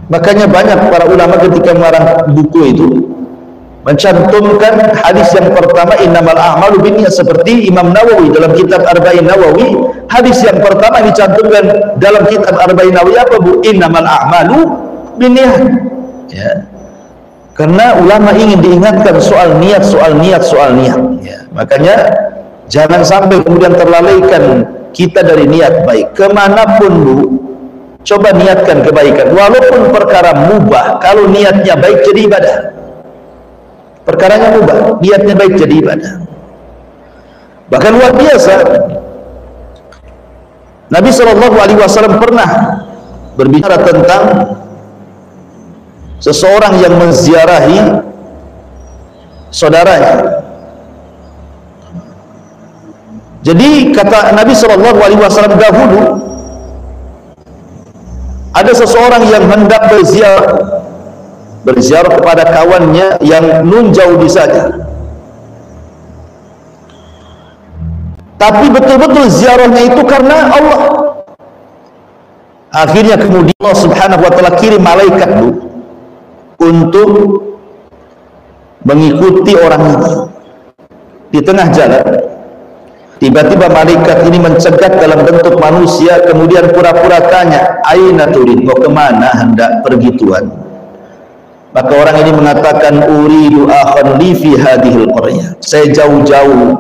Makanya banyak para ulama ketika mengarang buku itu mencantumkan hadis yang pertama, innamal a'malu binniyat, seperti Imam Nawawi dalam kitab Arba'in Nawawi, hadis yang pertama dicantumkan dalam kitab Arba'in Nawawi apa, Bu? Innamal a'malu binniyat. Ya. Karena ulama ingin diingatkan soal niat, soal niat, soal niat. Ya. Makanya jangan sampai kemudian terlalaikan kita dari niat baik. Kemanapun Bu, coba niatkan kebaikan, walaupun perkara mubah. Kalau niatnya baik jadi ibadah. Perkaranya mubah, niatnya baik jadi ibadah. Bahkan luar biasa, Nabi SAW pernah berbicara tentang seseorang yang menziarahi saudaranya. Jadi kata Nabi SAW, dahulu ada seseorang yang hendak berziarah kepada kawannya yang nun jauh di sana, tapi betul-betul ziarahnya itu karena Allah. Akhirnya kemudian Allah Subhanahu wa ta'ala kirim malaikat untuk mengikuti orang ini. Di tengah jalan tiba-tiba malaikat ini mencegat dalam bentuk manusia, kemudian pura-pura tanya, aina turid, mau kemana hendak pergi Tuhan? Maka orang ini mengatakan, uridu akhan li fi hadhil qaryah, saya jauh-jauh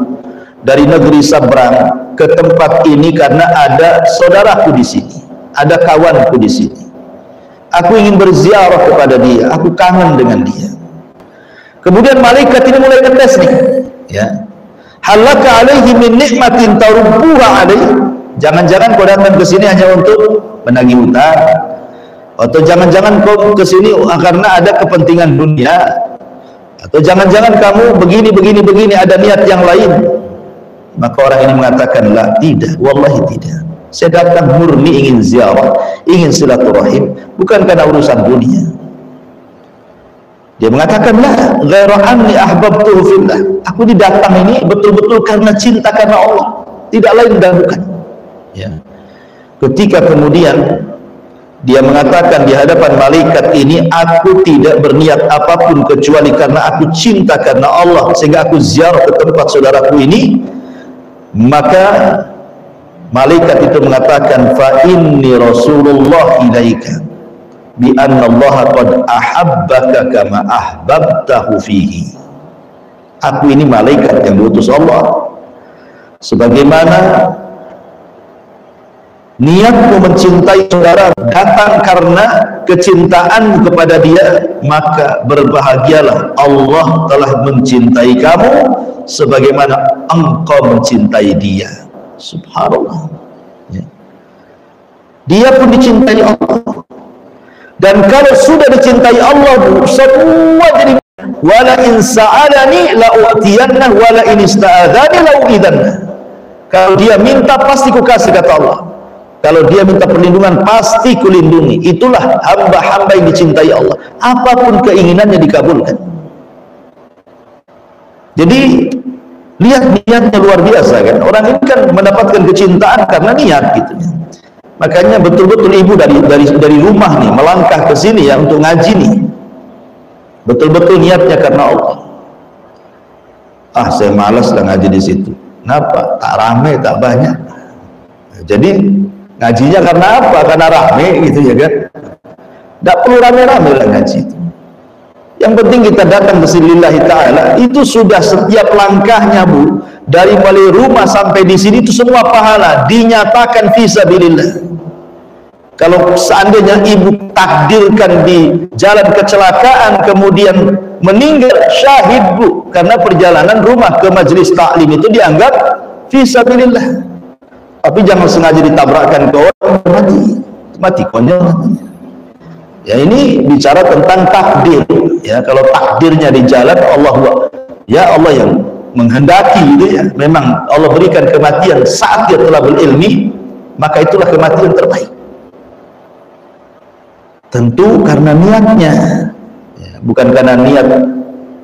dari negeri seberang ke tempat ini karena ada saudaraku di sini, ada kawanku di sini. Aku ingin berziarah kepada dia, aku kangen dengan dia. Kemudian malaikat ini mulai ngetes nih, ya. Halaka alaihi min nikmatin tarubbuha alaihi. Jangan-jangan kau datang ke sini hanya untuk menagih utang, atau jangan-jangan kau ke sini karena ada kepentingan dunia, atau jangan-jangan kamu begini ada niat yang lain. Maka orang ini mengatakan, la, tidak, wallahi tidak. Saya datang murni ingin ziarah, ingin silaturahim, bukan karena urusan dunia. Dia mengatakan, la, ghaira anni ahbabtuhu fillah. Aku datang ini betul-betul karena cinta karena Allah, tidak lain dan bukan. Ya. Ketika kemudian dia mengatakan di hadapan malaikat ini, aku tidak berniat apapun kecuali karena aku cinta karena Allah sehingga aku ziarah ke tempat saudaraku ini. Maka malaikat itu mengatakan, fa inni rasulullah ilaika bi anna Allah qad ahabbaka kama ahbabtahu fihi. Aku ini malaikat yang diutus Allah, sebagaimana niatmu mencintai saudara datang karena kecintaan kepada dia, maka berbahagialah, Allah telah mencintai kamu sebagaimana engkau mencintai dia. Subhanallah, ya. Dia pun dicintai Allah, dan kalau sudah dicintai Allah, semua jadi. Wala in sa'alani la u'tiyanna wala in ista'adzani la u'idanna. Kalau dia minta pasti ku kasih, kata Allah. Kalau dia minta perlindungan pasti kulindungi. Itulah hamba-hamba yang dicintai Allah, apapun keinginannya dikabulkan. Jadi lihat niatnya luar biasa kan. Orang ini kan mendapatkan kecintaan karena niat gitu. Makanya betul-betul ibu dari rumah nih melangkah ke sini ya untuk ngaji nih, betul-betul niatnya karena Allah. Ah, saya malas lah ngaji di situ. Kenapa? Tak rame, tak banyak. Jadi ngajinya karena apa? Karena rame gitu ya kan. Tidak perlu rame-rame lah ngaji itu. Yang penting kita datang ke sini lillahi ta'ala. Itu sudah setiap langkahnya Bu, dari mulai rumah sampai di sini itu semua pahala dinyatakan fisabilillah. Kalau seandainya ibu takdirkan di jalan kecelakaan kemudian meninggal, syahid Bu, karena perjalanan rumah ke majelis taklim itu dianggap fisabilillah. Tapi jangan sengaja ditabrakkan ke orang, mati konyol. Ya, ini bicara tentang takdir. Ya, kalau takdirnya di jalan Allah, ya Allah yang menghendaki gitu ya. Memang Allah berikan kematian saat dia telah berilmi, maka itulah kematian terbaik. Tentu karena niatnya, ya, bukan karena niat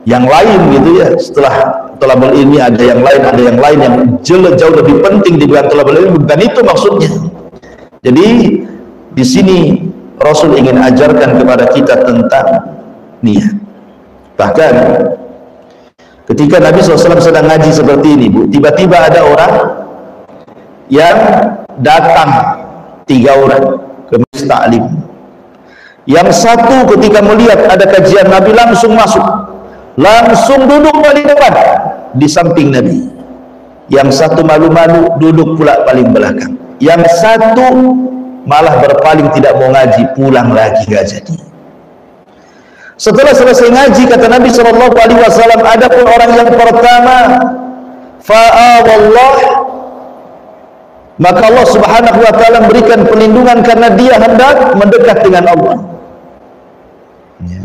yang lain gitu ya. Setelah thalabul ilmi ada yang lain yang jauh lebih penting dibanding thalabul ilmi, bukan itu maksudnya. Jadi di sini Rasul ingin ajarkan kepada kita tentang niat. Bahkan ketika Nabi SAW sedang ngaji seperti ini, Bu, tiba-tiba ada orang yang datang, 3 orang ke majelis ta'lim. Yang satu ketika melihat ada kajian Nabi langsung masuk, langsung duduk paling depan di samping Nabi. Yang satu malu-malu duduk pula paling belakang. Yang satu malah berpaling tidak mau ngaji, pulang lagi gak jadi. Setelah selesai ngaji, kata Nabi SAW, adapun orang yang pertama, fa'awallah, maka Allah Subhanahu wa ta'ala memberikan perlindungan karena dia hendak mendekat dengan Allah. Ya.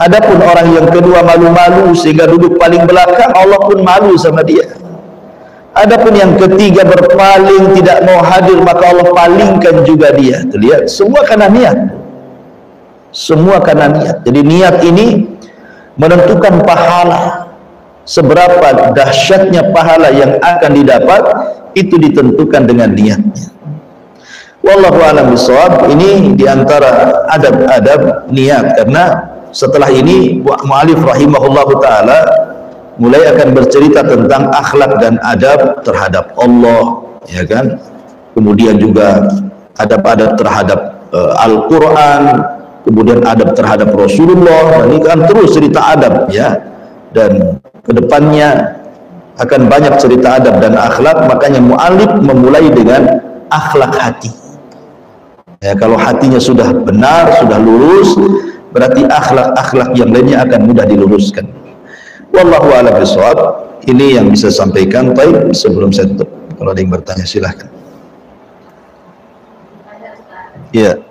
Adapun orang yang kedua malu-malu sehingga duduk paling belakang, Allah pun malu sama dia. Adapun yang ketiga berpaling tidak mau hadir, maka Allah palingkan juga dia. Terlihat semua karena niat. Semua karena niat. Jadi niat ini menentukan pahala. Seberapa dahsyatnya pahala yang akan didapat itu ditentukan dengan niatnya. Wallahu a'lam bishawab. Ini diantara adab-adab niat, karena setelah ini mu'alif rahimahullahu ta'ala mulai akan bercerita tentang akhlak dan adab terhadap Allah, ya kan? Kemudian juga adab-adab terhadap Al-Quran, kemudian adab terhadap Rasulullah. Ini kan terus cerita adab, ya. Dan kedepannya akan banyak cerita adab dan akhlak. Makanya mu'alif memulai dengan akhlak hati. Ya, kalau hatinya sudah benar, sudah lurus, berarti akhlak-akhlak yang lainnya akan mudah diluruskan. Wallahu a'lam bishawab. Ini yang bisa sampaikan. Baik, sebelum saya tutup, kalau ada yang bertanya silahkan. Iya.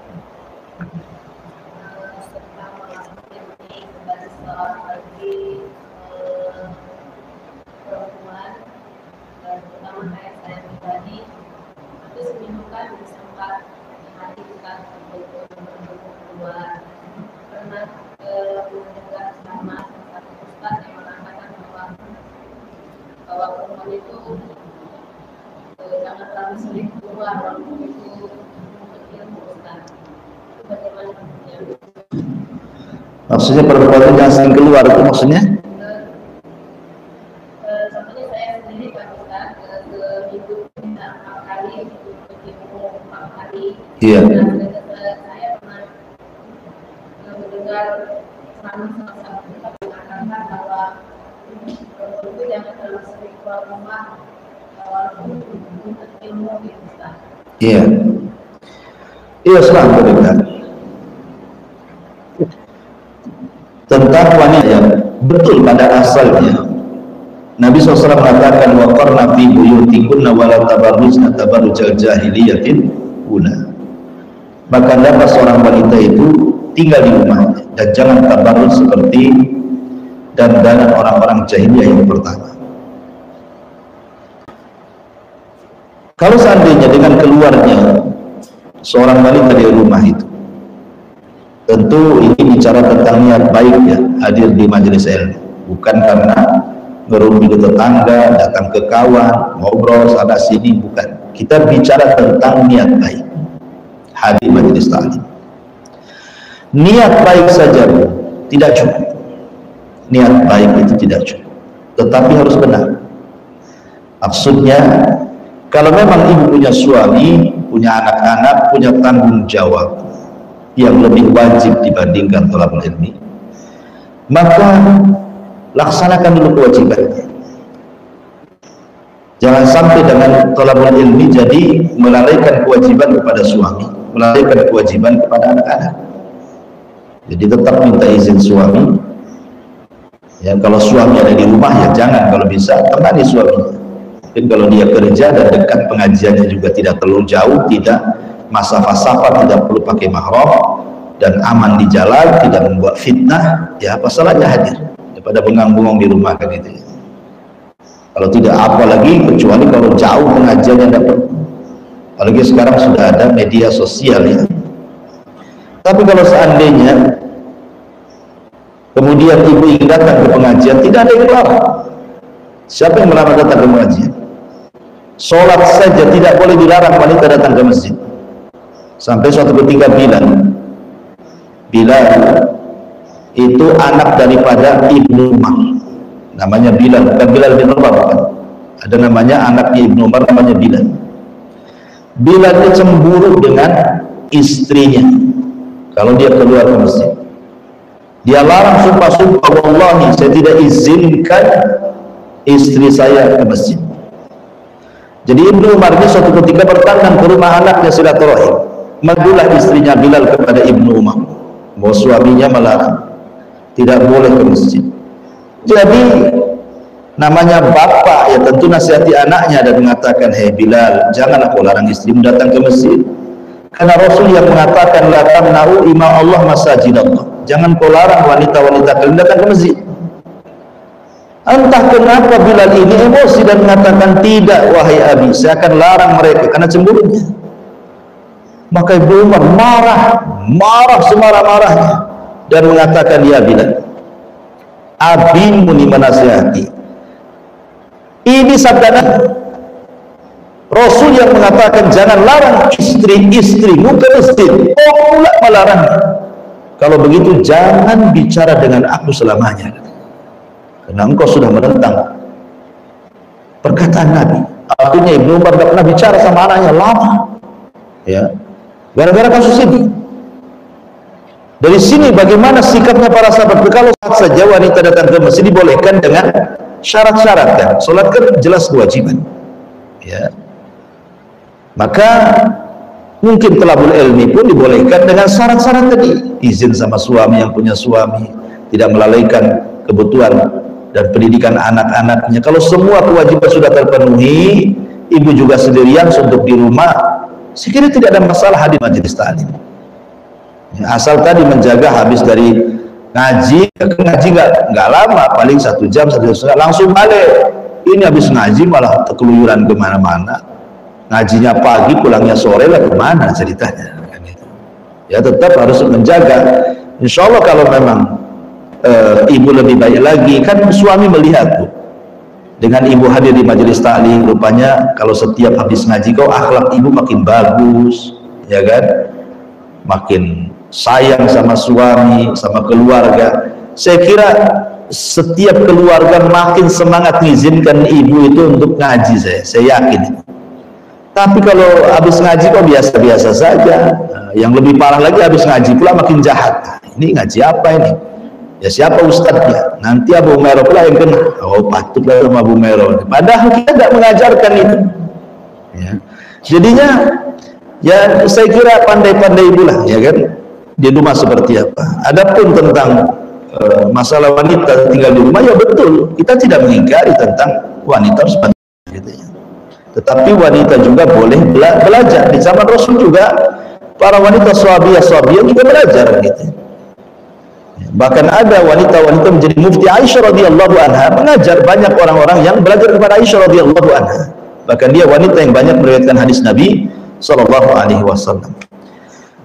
Maksudnya perempuan itu jangan sering keluar, itu maksudnya? Contohnya saya sendiri Pak Ustaz, hidup bisa 4 kali, hidup 4 kali. Iya. Saya pernah mendengar ceramah salah satu mengatakan bahwa perempuan itu jangan terlalu sering keluar rumah, walaupun untuk ilmu gitu Ustaz. Iya. Iya, selamat mendengar. Tentang wanita yang betul pada asalnya Nabi SAW mengatakan waqarna fi buyutikunna wala tabarrujna tabarrujal jahiliyatin ula. Maka dapat seorang wanita itu tinggal di rumahnya dan jangan tabarruj seperti dandanan orang-orang jahiliyah yang pertama. Kalau seandainya dengan keluarnya seorang wanita dari rumah itu, tentu ini bicara tentang niat baik, ya, hadir di majelis ilmu, bukan karena ngerumpi ke tetangga, datang ke kawan, ngobrol sana sini, bukan. Kita bicara tentang niat baik, hadir majelis ta'lim. Niat baik saja tidak cukup. Niat baik itu tidak cukup, tetapi harus benar. Maksudnya, kalau memang ibu punya suami, punya anak-anak, punya tanggung jawab yang lebih wajib dibandingkan thalabul ilmi, maka laksanakan dulu kewajibannya. Jangan sampai dengan thalabul ilmi jadi melalaikan kewajiban kepada suami, melalaikan kewajiban kepada anak-anak. Jadi tetap minta izin suami. Ya, kalau suami ada di rumah, ya jangan, kalau bisa temani suaminya. Mungkin kalau dia kerja dan dekat pengajiannya juga tidak terlalu jauh, tidak masafah-safar, tidak perlu pakai mahram, dan aman di jalan, tidak membuat fitnah, ya apa salahnya hadir daripada bengang-bengong di rumah kan gitu ya. Kalau tidak apalagi, kecuali kalau jauh pengajiannya dapat. Apalagi sekarang sudah ada media sosial ya. Tapi kalau seandainya kemudian ibu ingin datang ke pengajian, tidak ada yang melarang. Siapa yang melarang datang ke pengajian? Sholat saja tidak boleh dilarang wanita datang ke masjid. Sampai suatu ketika Bilal itu anak daripada Ibnu Umar, namanya Bilal, bukan Bilal bin Rabah, bukan. Ada namanya anaknya Ibnu Umar, namanya Bilal. Bilal itu cemburu dengan istrinya kalau dia keluar ke masjid. Dia larang sumpah-sumpah, wallahi saya tidak izinkan istri saya ke masjid. Jadi Ibnu Umar ini suatu ketika bertandang ke rumah anaknya silaturahim. Madulah istrinya Bilal kepada Ibnu Umar bahwa suaminya melarang, tidak boleh ke masjid. Jadi namanya bapak ya tentu nasihati anaknya dan mengatakan, hei Bilal, janganlah kau larang istrimu datang ke masjid, karena Rasul yang mengatakan la tamna'u ima Allah masajidallah, jangan kau larang wanita-wanita kalian datang ke masjid. Entah kenapa Bilal ini emosi dan mengatakan, tidak wahai Abi, saya akan larang mereka karena cemburunya. Maka Ibnu Umar marah semarah-marahnya dan mengatakan, ya Bilal, abimu ini menasihati, ini sabda Rasul yang mengatakan jangan larang istri-istrimu ke masjid, kau pula melarang. Kalau begitu jangan bicara dengan aku selamanya, karena engkau sudah menentang perkataan Nabi. Artinya Ibnu Umar tidak pernah bicara sama anaknya lama ya, gara-gara kasus ini. Dari sini bagaimana sikapnya para sahabat. Kalau saja wanita datang ke masjid dibolehkan dengan syarat-syarat kan. Salat kan jelas kewajiban ya. Maka mungkin thalabul ilmi pun dibolehkan dengan syarat-syarat tadi. Izin sama suami yang punya suami, tidak melalaikan kebutuhan dan pendidikan anak-anaknya. Kalau semua kewajiban sudah terpenuhi, ibu juga sendirian untuk di rumah, sekiranya tidak ada masalah hadir majelis taklim. Asal tadi menjaga habis dari ngaji nggak lama, paling 1 jam, 1 jam setengah langsung balik. Ini habis ngaji malah keluyuran kemana-mana, ngajinya pagi pulangnya sore lah, kemana ceritanya kan itu. Ya tetap harus menjaga. Insya Allah kalau memang ibu lebih baik lagi, kan suami melihat tuh dengan ibu hadir di majelis taklim, rupanya kalau setiap habis ngaji kok akhlak ibu makin bagus ya kan, makin sayang sama suami, sama keluarga. Saya kira setiap keluarga makin semangat mengizinkan ibu itu untuk ngaji, saya yakin. Tapi kalau habis ngaji kok biasa-biasa saja, yang lebih parah lagi habis ngaji pula makin jahat. Ini ngaji apa ini? Ya siapa ustadznya? Nanti Abu Mero pula yang kena. Oh patutlah sama Abu Mero. Padahal kita tidak mengajarkan itu ya. Jadinya ya saya kira pandai-pandai ibu lah ya kan, di rumah seperti apa. Adapun tentang masalah wanita tinggal di rumah, ya betul, kita tidak mengingkari tentang wanita harus pandai gitu ya. Tetapi wanita juga boleh belajar. Di zaman Rasul juga para wanita sahabiyah juga belajar gitu. Bahkan ada wanita-wanita menjadi mufti. Aisyah radhiyallahu anha mengajar banyak orang-orang yang belajar kepada Aisyah radhiyallahu anha. Bahkan dia wanita yang banyak meriwayatkan hadis Nabi sallallahu alaihi wasallam.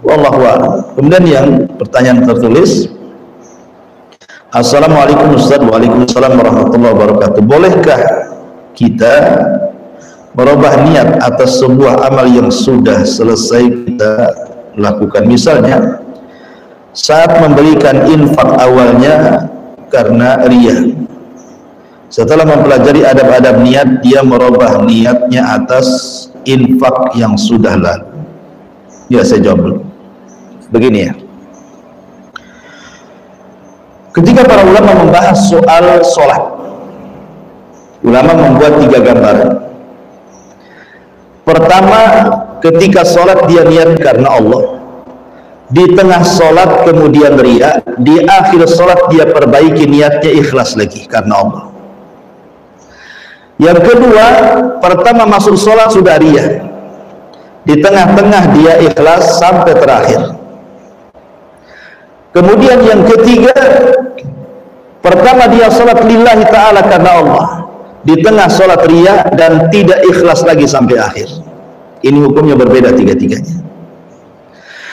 Wallahu a'lam. Kemudian yang pertanyaan tertulis, Assalamualaikum Ustaz. Waalaikumsalam warahmatullahi wabarakatuh. Bolehkah kita merubah niat atas sebuah amal yang sudah selesai kita lakukan? Misalnya saat memberikan infak awalnya karena riya, setelah mempelajari adab-adab niat dia merubah niatnya atas infak yang sudah lalu. Ya saya jawab dulu. Begini ya, ketika para ulama membahas soal sholat, ulama membuat 3 gambaran. Pertama, ketika sholat dia niat karena Allah, di tengah sholat kemudian riya, di akhir sholat dia perbaiki niatnya ikhlas lagi karena Allah. Yang kedua, pertama masuk sholat sudah riya, di tengah-tengah dia ikhlas sampai terakhir. Kemudian yang ketiga, pertama dia sholat lillahi ta'ala karena Allah, di tengah sholat riya dan tidak ikhlas lagi sampai akhir. Ini hukumnya berbeda tiga-tiganya.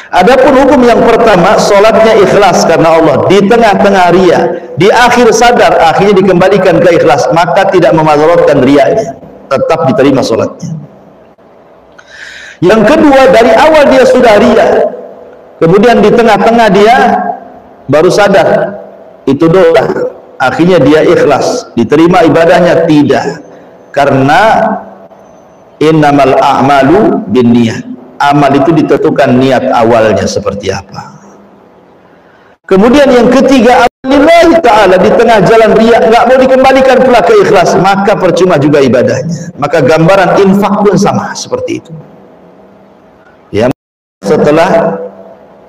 Adapun hukum yang pertama, sholatnya ikhlas karena Allah, di tengah-tengah riya, di akhir sadar, akhirnya dikembalikan ke ikhlas, maka tidak memadaratkan riyanya, tetap diterima sholatnya. Yang kedua, dari awal dia sudah riya, kemudian di tengah-tengah dia baru sadar itu dosa, akhirnya dia ikhlas, diterima ibadahnya? Tidak, karena innamal a'malu binniyat, amal itu ditentukan niat awalnya seperti apa. Kemudian yang ketiga, lillahi ta'ala, di tengah jalan riya, nggak mau dikembalikan pula ke ikhlas, maka percuma juga ibadahnya. Maka gambaran infak pun sama seperti itu ya. Setelah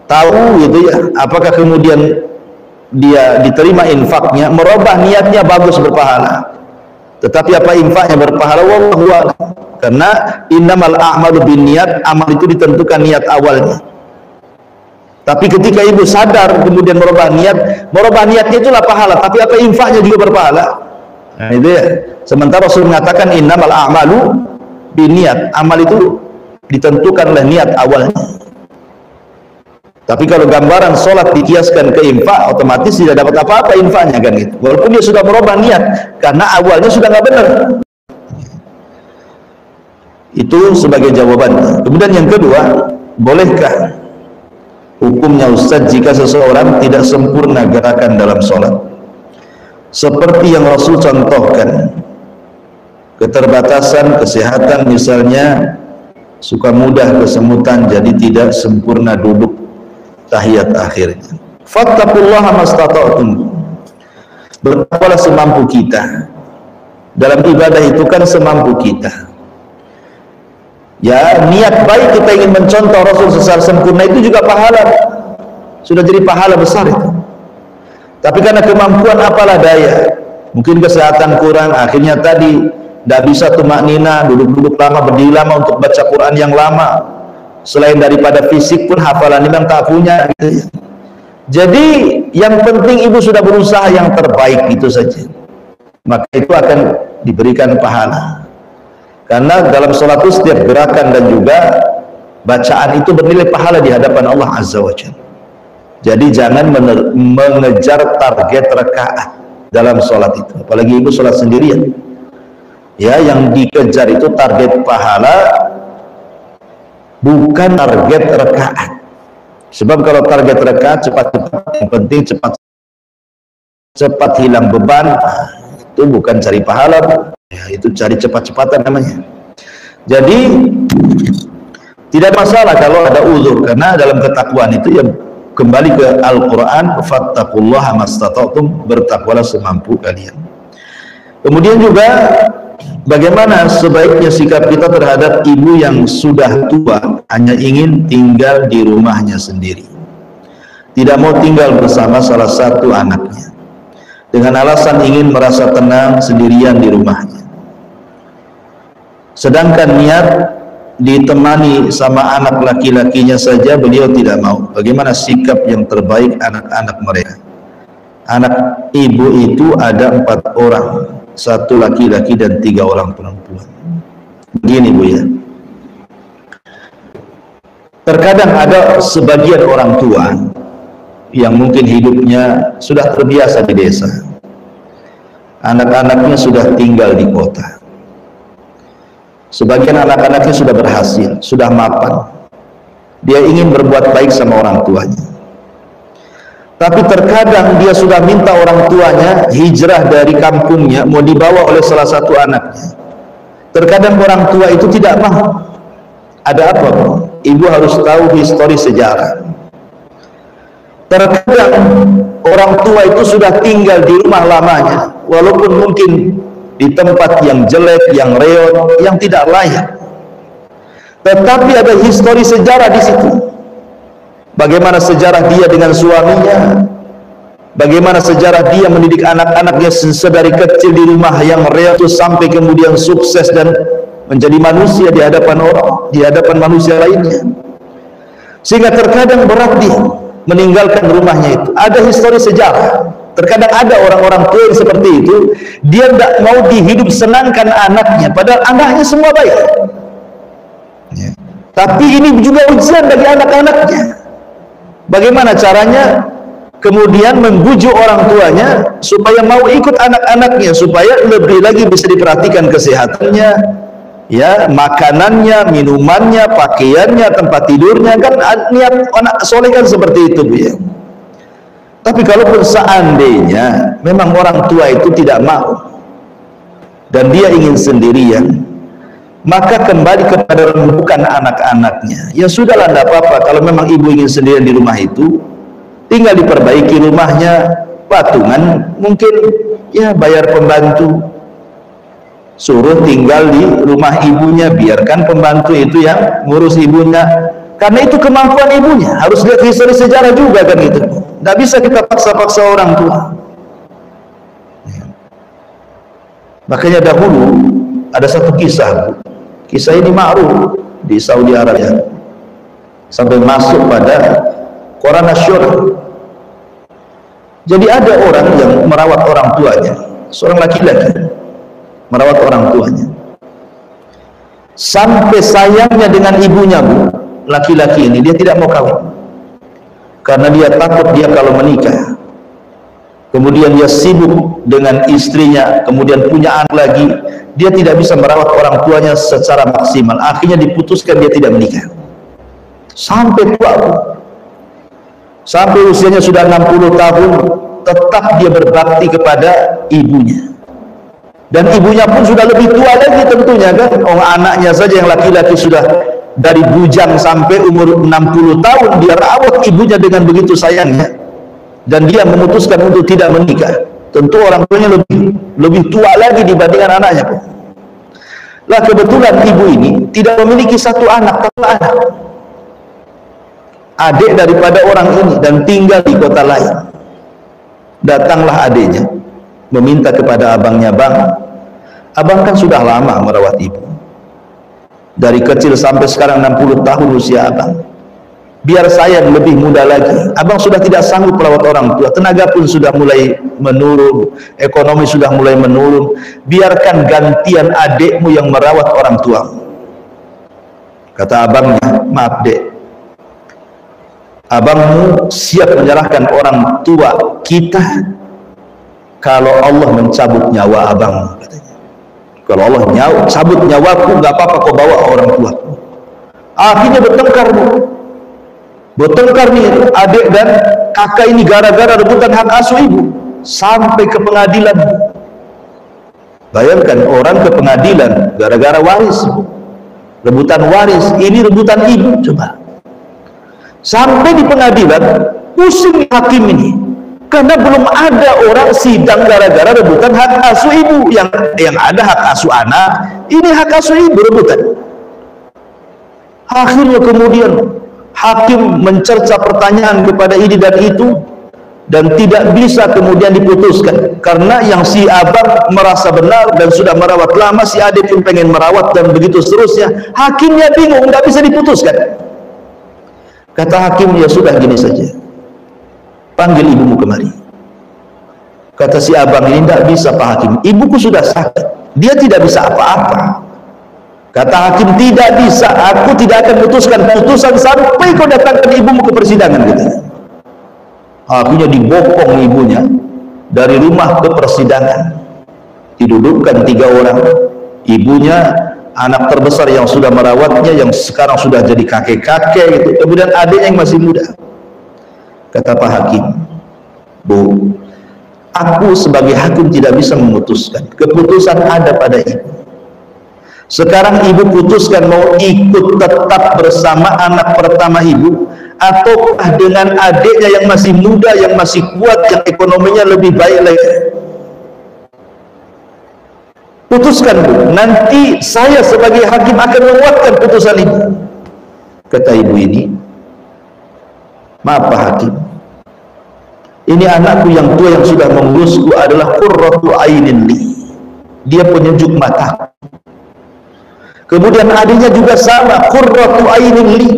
tahu gitu ya, apakah kemudian dia diterima infaknya, merubah niatnya, bagus, berpahala. Tetapi apa infaknya berpahala? Wallahu a'lam. Karena innamal a'malu binniyat, amal itu ditentukan niat awalnya. Tapi ketika ibu sadar kemudian merubah niatnya itulah pahala. Tapi apa infaknya juga berpahala. Nah, itu ya. Sementara Rasul mengatakan innamal a'malu binniyat, amal itu ditentukan oleh niat awalnya. Tapi kalau gambaran sholat dikiaskan ke infak, otomatis tidak dapat apa-apa infaknya kan gitu. Walaupun dia sudah merubah niat, karena awalnya sudah nggak benar. Itu sebagai jawaban. Kemudian yang kedua, bolehkah hukumnya Ustaz jika seseorang tidak sempurna gerakan dalam sholat? Seperti yang Rasul contohkan, keterbatasan kesehatan misalnya, suka mudah kesemutan, jadi tidak sempurna duduk tahiyat akhirnya. Fattaqullaha mastata'tum, bertakwalah semampu kita. Dalam ibadah itu kan semampu kita ya. Niat baik kita ingin mencontoh Rasul secara sempurna itu juga pahala, sudah jadi pahala besar itu. Tapi karena kemampuan apalah daya, mungkin kesehatan kurang, akhirnya tadi tidak bisa tumaknina, duduk-duduk lama, berdiri lama untuk baca Quran yang lama. Selain daripada fisik pun hafalan memang tak punya gitu ya. Jadi yang penting ibu sudah berusaha yang terbaik itu saja, maka itu akan diberikan pahala. Karena dalam sholat itu setiap gerakan dan juga bacaan itu bernilai pahala di hadapan Allah Azza wa Jalla. Jadi jangan mengejar target rakaat dalam sholat itu, apalagi ibu sholat sendirian ya. Yang dikejar itu target pahala, bukan target rakaat. Sebab kalau target rakaat cepat-cepat, yang penting cepat hilang beban, itu bukan cari pahala ya, itu cari cepat-cepatan namanya. Jadi tidak masalah kalau ada uzur, karena dalam ketakwaan itu ya kembali ke Al-Quran, fattaqullaha mastata'tum, bertakwalah semampu kalian. Kemudian juga bagaimana sebaiknya sikap kita terhadap ibu yang sudah tua, hanya ingin tinggal di rumahnya sendiri, tidak mau tinggal bersama salah satu anaknya, dengan alasan ingin merasa tenang sendirian di rumahnya, sedangkan niat ditemani sama anak laki-lakinya saja beliau tidak mau. Bagaimana sikap yang terbaik anak-anak mereka? Anak ibu itu ada 4 orang, 1 laki-laki dan 3 orang perempuan. Begini Bu ya, terkadang ada sebagian orang tua yang mungkin hidupnya sudah terbiasa di desa, anak-anaknya sudah tinggal di kota. Sebagian anak-anaknya sudah berhasil, sudah mapan, dia ingin berbuat baik sama orang tuanya. Tapi terkadang dia sudah minta orang tuanya hijrah dari kampungnya, mau dibawa oleh salah satu anaknya. Terkadang orang tua itu tidak mau. Ada apa Bu? Ibu harus tahu histori sejarah. Terkadang orang tua itu sudah tinggal di rumah lamanya, walaupun mungkin di tempat yang jelek, yang reot, yang tidak layak, tetapi ada histori sejarah di situ. Bagaimana sejarah dia dengan suaminya, bagaimana sejarah dia mendidik anak-anaknya sedari kecil di rumah yang real sampai kemudian sukses dan menjadi manusia di hadapan orang, di hadapan manusia lainnya. Sehingga terkadang berat dia meninggalkan rumahnya itu. Ada histori sejarah. Terkadang ada orang-orang tua yang seperti itu, dia tidak mau dihidup senangkan anaknya, padahal anaknya semua baik. Ya. Tapi ini juga ujian bagi anak-anaknya. Bagaimana caranya kemudian membujuk orang tuanya supaya mau ikut anak-anaknya, supaya lebih lagi bisa diperhatikan kesehatannya, ya, makanannya, minumannya, pakaiannya, tempat tidurnya, kan niat anak soleh kan seperti itu, Bu, ya. Tapi kalaupun seandainya memang orang tua itu tidak mau dan dia ingin sendirian, maka kembali kepada rembukan anak-anaknya. Ya sudahlah, tidak apa-apa. Kalau memang ibu ingin sendirian di rumah itu, tinggal diperbaiki rumahnya, patungan mungkin, ya bayar pembantu, suruh tinggal di rumah ibunya, biarkan pembantu itu yang ngurus ibunya, karena itu kemampuan ibunya. Harus lihat histori sejarah juga kan gitu. Tidak bisa kita paksa-paksa orang tua. Makanya dahulu ada satu kisah, kisah ini ma'ruf di Saudi Arabia, sampai masuk pada koran nasional. Jadi ada orang yang merawat orang tuanya, seorang laki-laki merawat orang tuanya, sampai sayangnya dengan ibunya, Bu. Laki-laki ini dia tidak mau kawin karena dia takut dia kalau menikah kemudian dia sibuk dengan istrinya, kemudian punya anak lagi, dia tidak bisa merawat orang tuanya secara maksimal. Akhirnya diputuskan dia tidak menikah sampai tua, Bu. Sampai usianya sudah 60 tahun tetap dia berbakti kepada ibunya. Dan ibunya pun sudah lebih tua lagi tentunya kan. Oh, anaknya saja yang laki-laki sudah dari bujang sampai umur 60 tahun dia rawat ibunya dengan begitu sayangnya, dan dia memutuskan untuk tidak menikah. Tentu orang tuanya lebih tua lagi dibandingkan anaknya. Lah kebetulan ibu ini tidak memiliki satu anak, tapi adik daripada orang ini dan tinggal di kota lain. Datanglah adiknya meminta kepada abangnya, "Bang, abang kan sudah lama merawat ibu. Dari kecil sampai sekarang 60 tahun usia abang. Biar saya yang lebih muda lagi. Abang sudah tidak sanggup merawat orang tua. Tenaga pun sudah mulai menurun. Ekonomi sudah mulai menurun. Biarkan gantian adikmu yang merawat orang tua." Kata abangnya, "Maaf dek, abangmu siap menyerahkan orang tua kita kalau Allah mencabut nyawa abangmu," katanya. "Kalau Allah cabut nyawaku, nggak apa-apa kau bawa orang tua." Akhirnya bertengkar, Bu. Bertengkar nih adik dan kakak ini gara-gara rebutan hak asuh ibu sampai ke pengadilan. Bayangkan orang ke pengadilan gara-gara waris, rebutan waris, ini rebutan ibu. Coba sampai di pengadilan pusing hakim ini karena belum ada orang sidang gara-gara rebutan hak asuh ibu. Yang ada hak asuh anak, ini hak asuh ibu rebutan. Akhirnya kemudian hakim mencerca pertanyaan kepada ini dan itu, dan tidak bisa kemudian diputuskan karena yang si abang merasa benar dan sudah merawat lama, si adik pun pengen merawat dan begitu seterusnya. Hakimnya bingung, nggak bisa diputuskan. Kata hakim, "Ya sudah, gini saja, panggil ibumu kemari." Kata si abang ini, "Tidak bisa Pak Hakim, ibuku sudah sakit, dia tidak bisa apa-apa." Kata hakim, "Tidak bisa, aku tidak akan putuskan putusan sampai kau datangkan ibumu ke persidangan," gitu. Akhirnya dibopong ibunya dari rumah ke persidangan, didudukkan 3 orang, ibunya, anak terbesar yang sudah merawatnya, yang sekarang sudah jadi kakek-kakek gitu, kemudian adik yang masih muda. Kata Pak Hakim, "Bu, aku sebagai hakim tidak bisa memutuskan, keputusan ada pada ibu. Sekarang ibu putuskan mau ikut tetap bersama anak pertama ibu, ataukah dengan adiknya yang masih muda, yang masih kuat, yang ekonominya lebih baik lagi. Putuskan, Bu, nanti saya sebagai hakim akan menguatkan putusan ibu." Kata ibu ini, "Maaf Pak Hakim, ini anakku yang tua yang sudah mengurusku adalah qurratu ainin li, dia penyejuk mata. Kemudian adiknya juga sama, qurratu ainin li,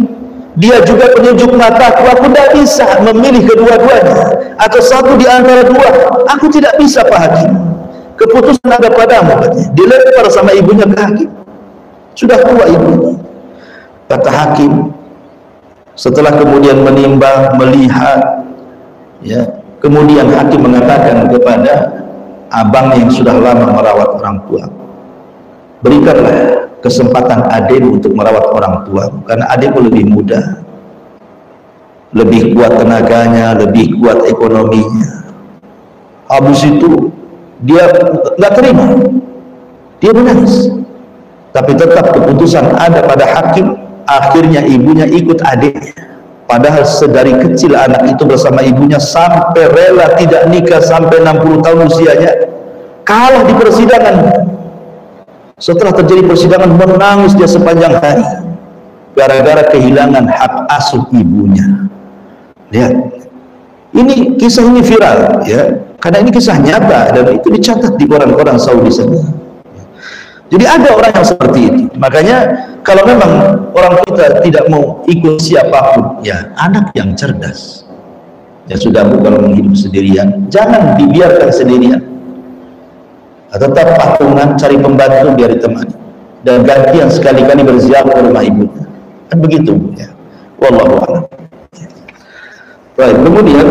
dia juga penyejuk mataku. Aku tidak bisa memilih kedua-duanya atau satu di antara dua. Aku tidak bisa, Pak Hakim. Keputusan ada padamu, katanya. Dilempar sama ibunya ke hakim. Sudah tua ibunya. Kata hakim, setelah kemudian menimbang, melihat, ya, kemudian hakim mengatakan kepada abang yang sudah lama merawat orang tua, berikanlah kesempatan adikmu untuk merawat orang tua, karena adikmu lebih muda, lebih kuat tenaganya, lebih kuat ekonominya. Habis itu dia nggak terima, dia menangis, tapi tetap keputusan ada pada hakim. Akhirnya ibunya ikut adiknya, padahal sedari kecil anak itu bersama ibunya sampai rela tidak nikah sampai 60 tahun usianya. Kalah di persidangan. Setelah terjadi persidangan, menangis dia sepanjang hari gara-gara kehilangan hak asuh ibunya. Lihat, ini kisah ini viral, ya, karena ini kisah nyata dan itu dicatat di koran-koran Saudi sana. Jadi ada orang yang seperti itu. Makanya kalau memang orang kita tidak mau ikut siapapun, ya anak yang cerdas, ya sudah, kalau menghidup sendirian, jangan dibiarkan sendirian. Tetap patungan, cari pembantu biar ditemani, dan gantian sekali-kali berziarah ke rumah ibunya, kan begitu, ya. Wallahu a'lam. Baik, kemudian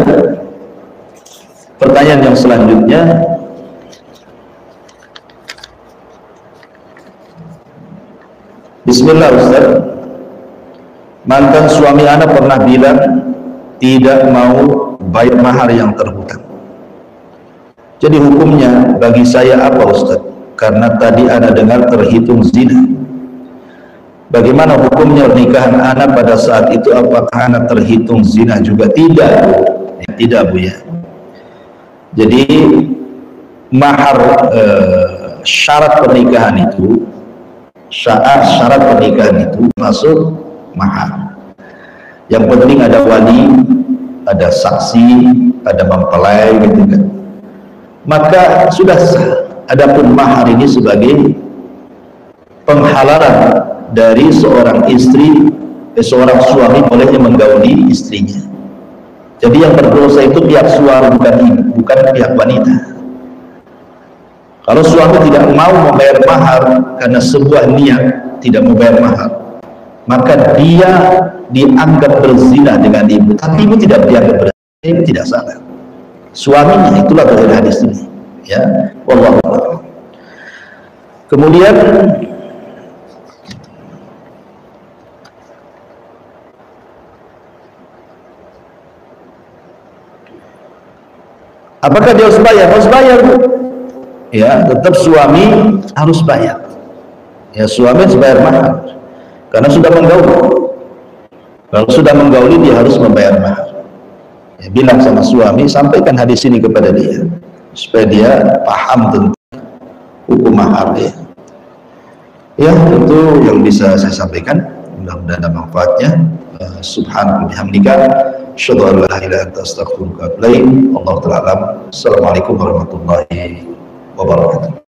pertanyaan yang selanjutnya, bismillah Ustaz, mantan suami anak pernah bilang tidak mau bayar mahar yang terhutang. Jadi hukumnya bagi saya apa Ustaz? Karena tadi ana dengar terhitung zina. Bagaimana hukumnya pernikahan anak pada saat itu? Apakah anak terhitung zina juga? Tidak, ya, tidak Bu ya. Jadi mahar, syarat pernikahan itu, syarat pernikahan itu masuk mahar. Yang penting ada wali, ada saksi, ada mempelai, gitu kan. Maka sudah sah. Adapun mahar ini sebagai penghalalan dari seorang istri, seorang suami bolehnya menggauli istrinya. Jadi yang berdosa itu pihak suami, bukan ibu, bukan pihak wanita. Kalau suami tidak mau membayar mahar karena sebuah niat tidak membayar mahar, maka dia dianggap berzina dengan ibu. Tapi ibu tidak dianggap berzina, ibu tidak salah. Suaminya, itulah dalil hadis ini, ya. Wallahu a'lam. Kemudian apakah dia harus bayar? Harus bayar, Bu. Ya, tetap suami harus bayar. Ya, suami harus bayar mahar karena sudah menggauli. Kalau sudah menggauli, dia harus membayar mahar. Ya, bilang sama suami, sampaikan hadis ini kepada dia supaya dia paham tentang hukum mahar ya. Ya, itu yang bisa saya sampaikan. Mudah-mudahan ada manfaatnya. Subhanallah bihamdika, asyhadu an la ilaha illa anta, astaghfiruka wa atubu ilaik. Allahu ta'ala alam. Assalamualaikum warahmatullahi wabarakatuh.